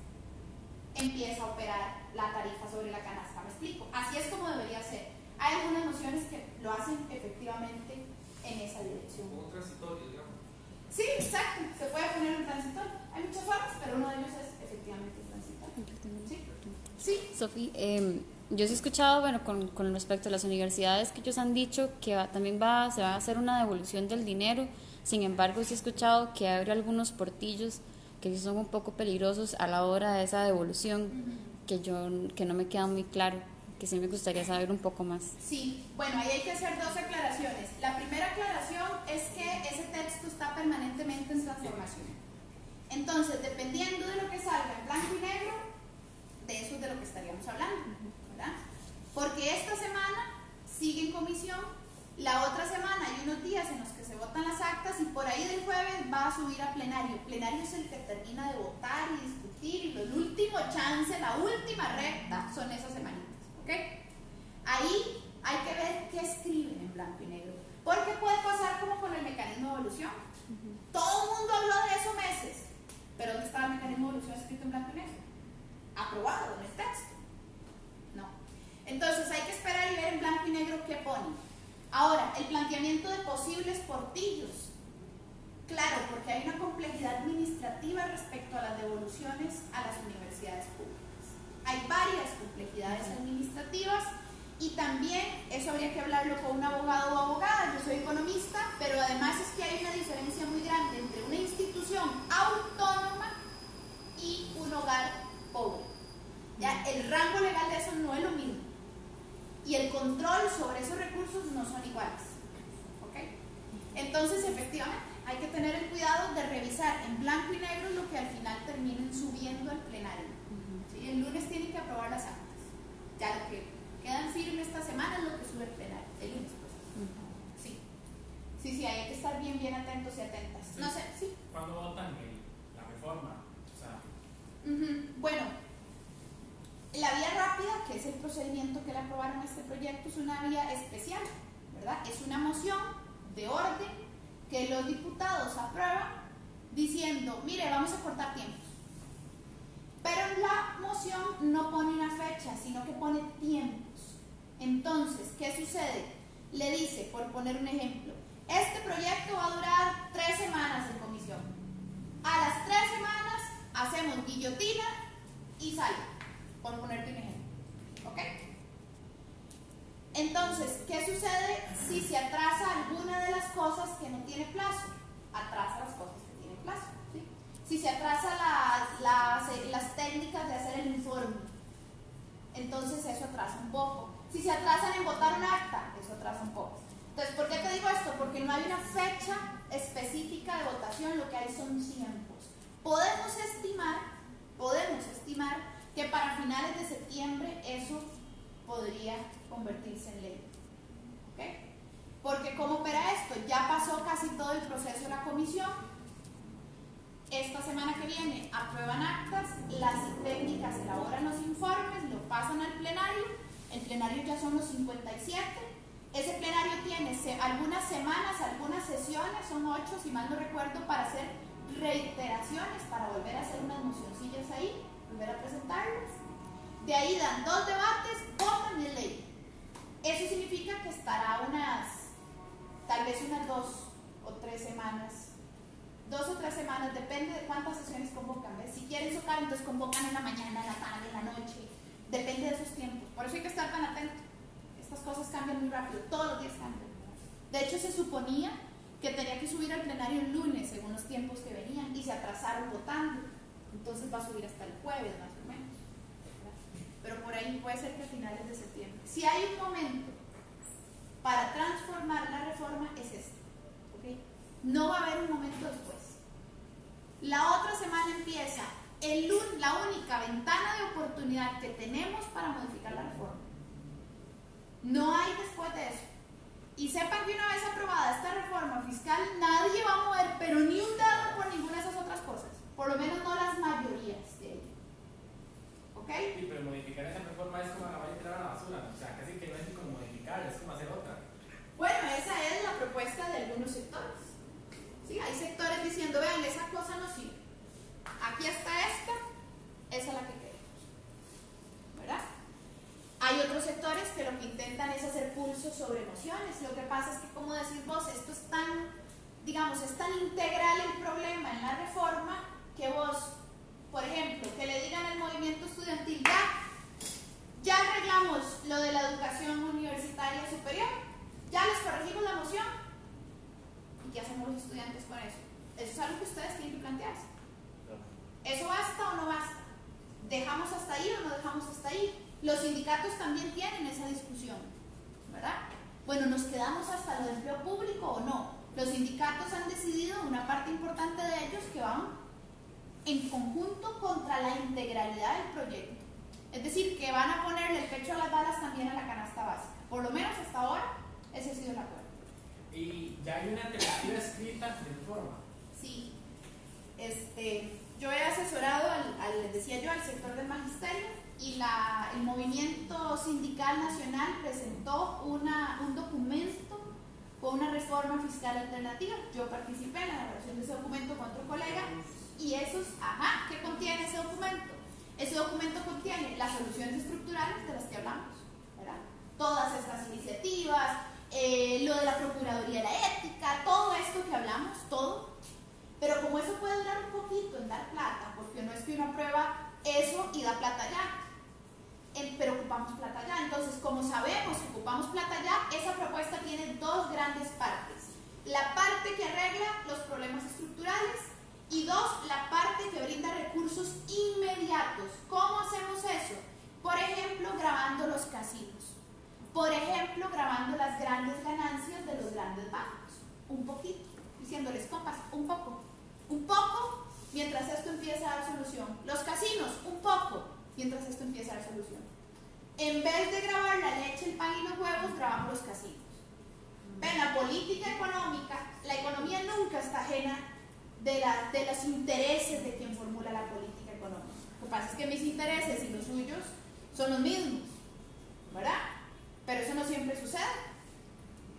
empieza a operar la tarifa sobre la canasta. ¿Me explico? Así es como debería ser. Hay algunas nociones que lo hacen efectivamente en esa dirección. Como un transitorio, digamos. Sí, exacto. Se puede poner un transitorio. Hay muchas formas, pero uno de ellos es efectivamente transitorio. ¿Sí? Sí. Sofi, yo sí he escuchado, bueno, con respecto a las universidades, que ellos han dicho que también se va a hacer una devolución del dinero. Sin embargo, sí he escuchado que hay algunos portillos que sí son un poco peligrosos a la hora de esa devolución, que no me queda muy claro, que sí me gustaría saber un poco más. Sí, bueno, ahí hay que hacer dos aclaraciones. La primera aclaración es que ese texto está permanentemente en transformación. Entonces, dependiendo de lo que salga en blanco y negro, de eso es de lo que estaríamos hablando, ¿verdad? Porque esta semana sigue en comisión, la otra semana hay unos días en los que se votan las actas y por ahí del jueves va a subir a plenario. Plenario es el que termina de votar y discutir, y el último chance, la última recta son esas semanitas, ¿ok? Ahí hay que ver qué escriben en blanco y negro, porque puede pasar como con el mecanismo de evolución. Todo el mundo habló de eso meses, pero ¿dónde estaba el mecanismo de evolución escrito en blanco y negro? Aprobado en el texto. Entonces hay que esperar y ver en blanco y negro qué ponen. Ahora, el planteamiento de posibles portillos. Claro, porque hay una complejidad administrativa respecto a las devoluciones a las universidades públicas. Hay varias complejidades administrativas y también eso habría que hablarlo con un abogado o abogada. Yo soy economista, pero además es que hay una diferencia muy grande entre una institución autónoma y un hogar pobre. Ya, el rango legal de eso no es lo mismo y el control sobre esos recursos no son iguales. ¿Okay? Entonces, efectivamente, hay que tener el cuidado de revisar en blanco y negro lo que al final terminen subiendo al plenario. ¿Sí? El lunes tienen que aprobar las actas. Ya lo que quedan firme esta semana es lo que sube el plenario. El lunes, pues. Sí. Sí, hay que estar bien atentos y atentas. Sí. No sé, sí. ¿Cuándo votan la reforma? O sea, bueno, la vía rápida, que es el procedimiento que le aprobaron a este proyecto, es una vía especial, ¿verdad? Es una moción de orden que los diputados aprueban diciendo, mire, vamos a cortar tiempos. Pero la moción no pone una fecha, sino que pone tiempos. Entonces, ¿qué sucede? Le dice, por poner un ejemplo, este proyecto va a durar 3 semanas en comisión. A las 3 semanas hacemos guillotina y sale, por ponerte un ejemplo. ¿Ok? Entonces, ¿qué sucede si se atrasa alguna de las cosas que no tiene plazo? Atrasa las cosas que tienen plazo. ¿Sí? Si se atrasa las técnicas de hacer el informe, entonces eso atrasa un poco. Si se atrasan en votar un acta, eso atrasa un poco. Entonces, ¿por qué te digo esto? Porque no hay una fecha específica de votación, lo que hay son tiempos. Podemos estimar que para finales de septiembre eso podría convertirse en ley. ¿Okay? Porque ¿cómo opera esto? Ya pasó casi todo el proceso de la comisión. Esta semana que viene aprueban actas, las técnicas elaboran los informes, lo pasan al plenario. El plenario ya son los 57. Ese plenario tiene algunas semanas, algunas sesiones, son 8 si mal no recuerdo, para hacer reiteraciones, para volver a hacer unas mocioncillas ahí, volver a presentarlas. De ahí dan 2 debates, votan y es ley. Eso significa que estará tal vez unas 2 o 3 semanas, 2 o 3 semanas, depende de cuántas sesiones convocan. ¿Ves? Si quieren socar, entonces convocan en la mañana, en la tarde, en la noche, depende de esos tiempos. Por eso hay que estar tan atentos. Estas cosas cambian muy rápido, todos los días cambian. De hecho, se suponía que tenía que subir al plenario el lunes, según los tiempos que venían, y se atrasaron votando. Entonces va a subir hasta el jueves, más o menos. Pero por ahí puede ser que a finales de septiembre. Si hay un momento para transformar la reforma, es este. ¿Okay? No va a haber un momento después. La otra semana empieza la única ventana de oportunidad que tenemos para modificar la reforma. No hay después de eso. Y sepan que una vez aprobada esta reforma fiscal, nadie va a mover, pero ni un dedo por ninguna de esas otras cosas. Por lo menos no las mayorías de ellas. ¿Ok? Sí, pero modificar esa reforma es como acabar de tirar a la basura. O sea, casi que no es ni como modificar, es como hacer otra. Bueno, esa es la propuesta de algunos sectores. ¿Sí? Hay sectores diciendo, vean, esa cosa no sirve. Aquí está esa es la que queremos. ¿Verdad? Hay otros sectores que lo que intentan es hacer pulsos sobre emociones. Lo que pasa es que, como decís vos, esto es tan, digamos, es tan integral el problema en la reforma que vos, por ejemplo, que le digan al movimiento estudiantil, ya arreglamos lo de la educación universitaria superior, ya les corregimos la moción. ¿Y qué hacemos los estudiantes con eso? Eso es algo que ustedes tienen que plantearse. ¿Eso basta o no basta? ¿Dejamos hasta ahí o no dejamos hasta ahí? Los sindicatos también tienen esa discusión, ¿verdad? Bueno, ¿nos quedamos hasta lo de empleo público o no? Los sindicatos han decidido, una parte importante de ellos, que van en conjunto contra la integralidad del proyecto. Es decir, que van a ponerle el pecho a las balas también a la canasta básica. Por lo menos hasta ahora, ese ha sido el acuerdo. ¿Y ya hay una alternativa escrita de reforma? Sí. Yo he asesorado les decía yo, al sector del magisterio, y el movimiento sindical nacional presentó un documento con una reforma fiscal alternativa. Yo participé en la elaboración de ese documento con otro colega, y ¿qué contiene ese documento? Ese documento contiene las soluciones estructurales de las que hablamos, todas estas iniciativas, lo de la Procuraduría de la Ética, todo esto que hablamos, todo. Pero como eso puede durar un poquito en dar plata, porque no es que uno aprueba eso y da plata ya, pero ocupamos plata ya. Entonces, como sabemos que ocupamos plata ya, esa propuesta tiene dos grandes partes. La parte que arregla los problemas estructurales y dos, la parte que brinda recursos inmediatos. ¿Cómo hacemos eso? Por ejemplo, grabando los casinos. Por ejemplo, grabando las grandes ganancias de los grandes bancos. Un poquito, diciéndoles, compas, un poco, mientras esto empieza a dar solución. Los casinos, un poco, mientras esto empieza a dar solución. En vez de grabar la leche, el pan y los huevos, grabamos los casinos. Ven, la política económica, la economía nunca está ajena de los intereses de quien formula la política económica. Lo que pasa es que mis intereses y los suyos son los mismos, ¿verdad? Pero eso no siempre sucede.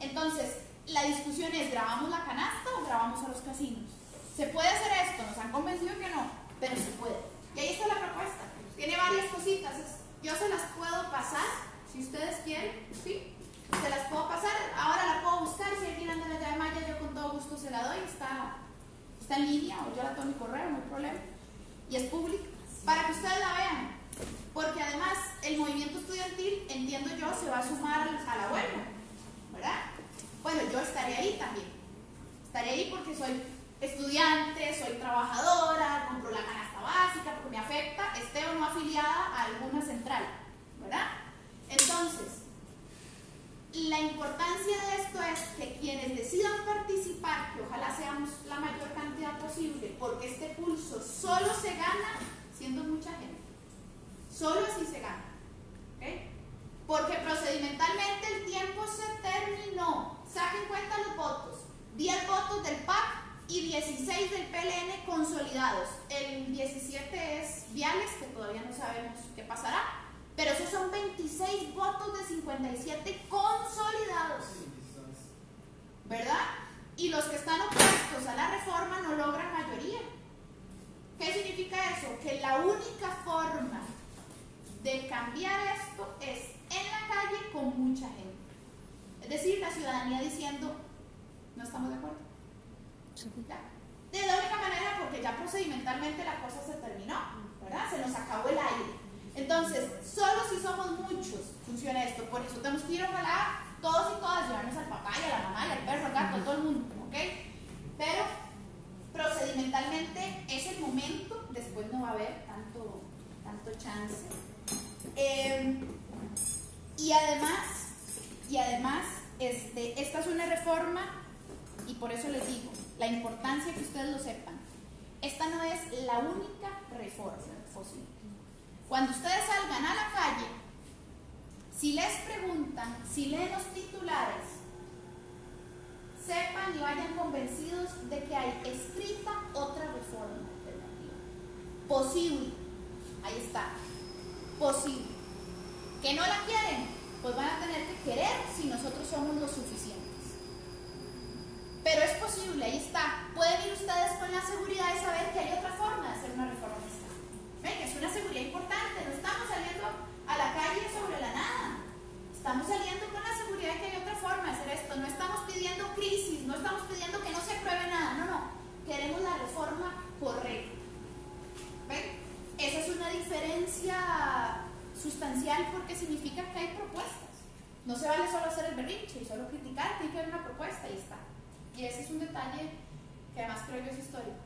Entonces, la discusión es, ¿grabamos la canasta o grabamos a los casinos? ¿Se puede hacer esto? Nos han convencido que no, pero se puede. Y ahí está la propuesta. Tiene varias cositas. Yo se las puedo pasar, si ustedes quieren, ¿sí? Se las puedo pasar. Ahora la puedo buscar. Si alguien anda en la llave Maya, yo con todo gusto se la doy. Está en línea o yo la tomo en mi correo, no hay problema. Y es pública, para que ustedes la vean. Porque además el movimiento estudiantil, entiendo yo, se va a sumar a la huelga, ¿verdad? Bueno, yo estaré ahí también. Estaré ahí porque soy estudiante, soy trabajadora, compro la canasta básica porque me afecta, esté o no afiliada a alguna central, ¿verdad? Entonces, la importancia de esto es que quienes decidan participar, que ojalá seamos la mayor cantidad posible, porque este pulso solo se gana siendo mucha gente. Solo así se gana. ¿Okay? Porque procedimentalmente el tiempo se terminó. Saquen cuenta los votos. 10 votos del PAC y 16 del PLN consolidados. El 17 es Viales, que todavía no sabemos qué pasará. Pero esos son 26 votos de 57 consolidados. ¿Verdad? Y los que están opuestos a la reforma no logran mayoría. ¿Qué significa eso? Que la única forma de cambiar esto es en la calle con mucha gente. Es decir, la ciudadanía diciendo, no estamos de acuerdo. ¿Ya? De la única manera, porque ya procedimentalmente la cosa se terminó, ¿verdad? Se nos acabó el aire. Entonces, solo si somos muchos funciona esto. Por eso tenemos que ir, ojalá, todos y todas, llevarnos al papá y a la mamá y al perro, al gato, a todo el mundo, ¿ok? Pero procedimentalmente es el momento, después no va a haber tanto chance. Y además esta es una reforma, y por eso les digo, la importancia que ustedes lo sepan. Esta no es la única reforma posible. Cuando ustedes salgan a la calle, si les preguntan, si leen los titulares, sepan y vayan convencidos de que hay escrita otra reforma alternativa. Posible. Ahí está. Posible. ¿Que no la quieren? Pues van a tener que querer si nosotros somos los suficientes. Pero es posible, ahí está. Pueden ir ustedes con la seguridad de saber que hay otra forma de hacer una reforma fiscal. ¿Ven? Que es una seguridad importante. No estamos saliendo a la calle sobre la nada. Estamos saliendo con la seguridad de que hay otra forma de hacer esto. No estamos pidiendo crisis, no estamos pidiendo que no se apruebe nada. No, no. Queremos la reforma correcta. ¿Ven? Esa es una diferencia sustancial porque significa que hay propuestas. No se vale solo hacer el berrinche y solo criticar, tiene que haber una propuesta y está. Y ese es un detalle que además creo yo es histórico.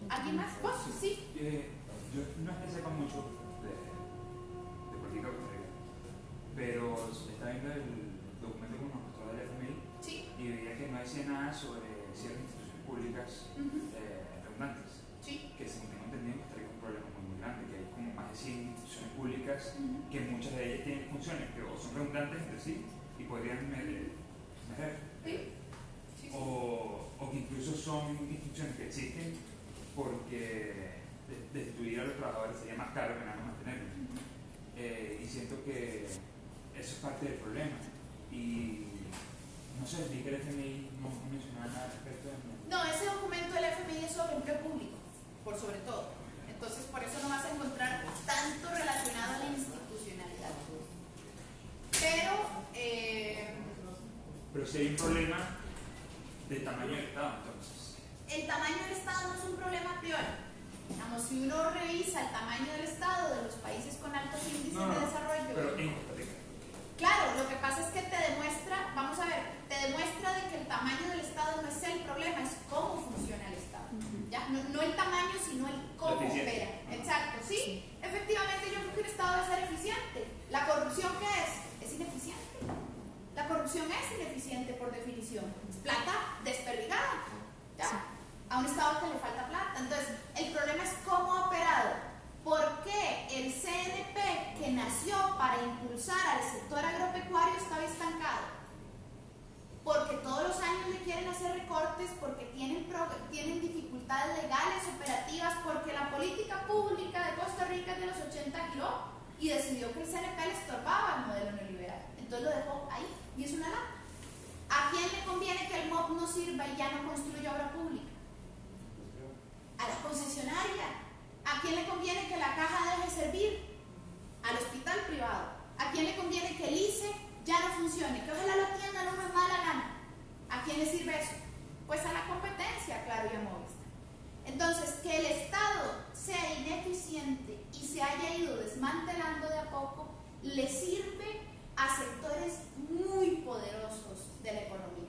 ¿Alguien más? ¿Vos? Sí. Yo no es que sepa mucho de política comunitaria, pero estaba viendo el documento que nos mostró del FMI, Sí. y veía que no decía nada sobre ciertas instituciones públicas redundantes. Sí. Que según tengo entendido que estaría un problema muy grande, que hay como más de 100 instituciones públicas que muchas de ellas tienen funciones que o son redundantes entre sí y podrían mejorar. Sí. Sí. O que incluso son instituciones que existen porque destituir a los trabajadores sería más caro que nada más mantenerlos. Y siento que eso es parte del problema. Y no sé, vi que el FMI no mencionaba nada al respecto de... No, ese documento del FMI es sobre empleo público, por sobre todo. Entonces, por eso no vas a encontrar tanto relacionado a la institucionalidad. Pero si hay un problema de tamaño del Estado, entonces. El tamaño del Estado no es un problema a priori. Digamos, si uno revisa el tamaño del Estado de los países con altos índices de desarrollo. Pero en Costa Rica. Claro, lo que pasa es que te demuestra, vamos a ver, te demuestra de que el tamaño del Estado no es el problema, es cómo funciona el Estado. ¿Ya? No el tamaño, sino el cómo opera. Exacto, sí. Efectivamente, yo creo que un Estado debe ser eficiente. ¿La corrupción qué es? Es ineficiente. La corrupción es ineficiente por definición. Es plata desperdigada. ¿Ya? A un Estado que le falta plata. Entonces, el problema es cómo ha operado. ¿Por qué el CNP, que nació para impulsar al sector agropecuario, estaba estancado? Porque todos los años le quieren hacer recortes, porque tienen dificultades legales, operativas, porque la política pública de Costa Rica de los 80 giró y decidió que el CNP le estorbaba al modelo neoliberal. Entonces lo dejó ahí y es una lata. ¿A quién le conviene que el MOP no sirva y ya no construya obra pública? A la concesionaria. ¿A quién le conviene que la caja deje servir? Al hospital privado. ¿A quién le conviene que el ICE ya no funcione? Que ojalá lo atiendan no nos da la gana. ¿A quién le sirve eso? Pues a la competencia, claro, y a Movistar. Entonces, que el Estado sea ineficiente y se haya ido desmantelando de a poco, le sirve a sectores muy poderosos de la economía.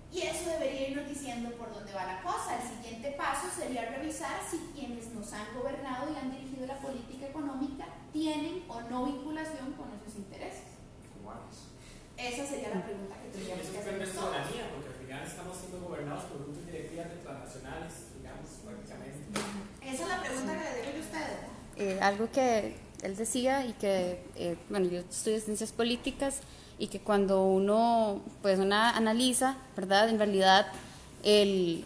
Y eso debería irnos diciendo por dónde va la cosa. El siguiente paso sería revisar si quienes nos han gobernado y han dirigido la política económica tienen o no vinculación con esos intereses. ¿Cómo haces? Esa sería la pregunta que tendríamos que hacer Eso es todos. soberanía, porque al final estamos siendo gobernados por grupos directivas de transnacionales, digamos, prácticamente. Esa es la pregunta que le digo yo a ustedes. Algo que él decía y que, bueno, yo estudio ciencias políticas y que cuando uno analiza, ¿verdad? En realidad el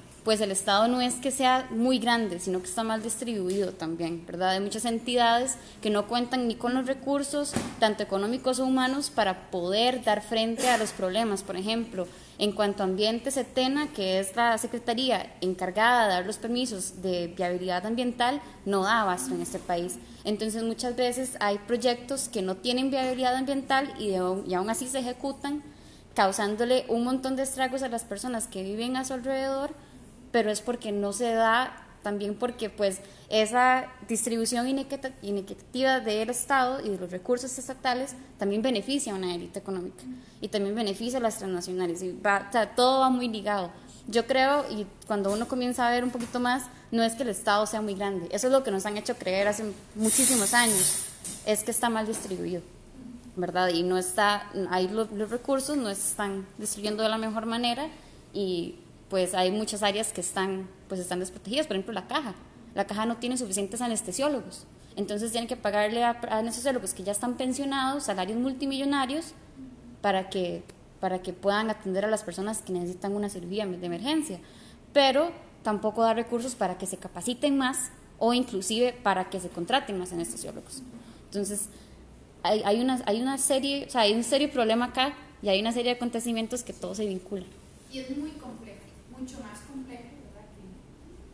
Estado no es que sea muy grande, sino que está mal distribuido también, ¿verdad? Hay muchas entidades que no cuentan ni con los recursos, tanto económicos o humanos, para poder dar frente a los problemas. Por ejemplo, en cuanto a ambiente, SETENA, que es la secretaría encargada de dar los permisos de viabilidad ambiental, no da abasto en este país. Entonces, muchas veces hay proyectos que no tienen viabilidad ambiental y aún así se ejecutan, causándole un montón de estragos a las personas que viven a su alrededor, pero es porque no se da, también porque pues esa distribución inequitativa del Estado y de los recursos estatales también beneficia a una élite económica y también beneficia a las transnacionales, y todo va muy ligado. Yo creo, y cuando uno comienza a ver un poquito más, no es que el Estado sea muy grande, eso es lo que nos han hecho creer hace muchísimos años, es que está mal distribuido, ¿verdad? Y no está, ahí los recursos no están distribuyendo de la mejor manera, y pues hay muchas áreas que están desprotegidas. Por ejemplo, la caja no tiene suficientes anestesiólogos, entonces tienen que pagarle a anestesiólogos que ya están pensionados salarios multimillonarios para que puedan atender a las personas que necesitan una cirugía de emergencia, pero tampoco da recursos para que se capaciten más o inclusive para que se contraten más anestesiólogos. Entonces hay un serio problema acá, y hay una serie de acontecimientos que todo se vincula. Y es muy complejo, mucho más complejo, ¿verdad?,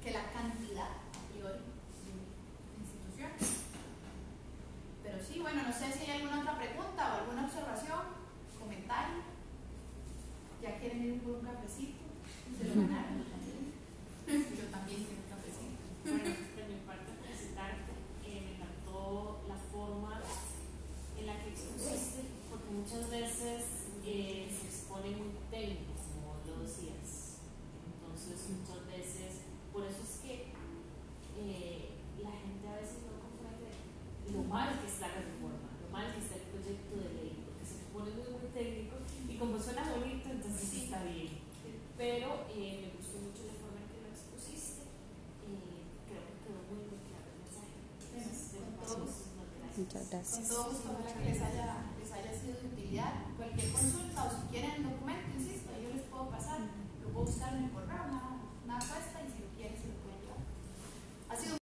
que la cantidad a priori de instituciones. Pero sí, bueno, no sé si hay alguna otra pregunta o alguna observación, comentario. ¿Ya quieren ir por un cafecito? ¿Se lo ganaron? Yo también quiero un cafecito. Bueno, de mi parte, felicitarte. Me encantó la forma en la que expusiste, porque muchas veces se expone muy técnico, como lo decías. Entonces, muchas veces, por eso es que la gente a veces no comprende lo mal que está la reforma, lo mal que está el proyecto de ley, porque se expone muy técnico, y como suena bonito, entonces sí está bien. Pero me gustó mucho la forma en que lo expusiste. Creo que quedó muy claro el mensaje. Entonces, de paso, muchísimas gracias. Muchas gracias. Con todo gusto, ojalá que les haya sido de utilidad. Cualquier consulta o si quieren documento, insisto, yo les puedo pasar.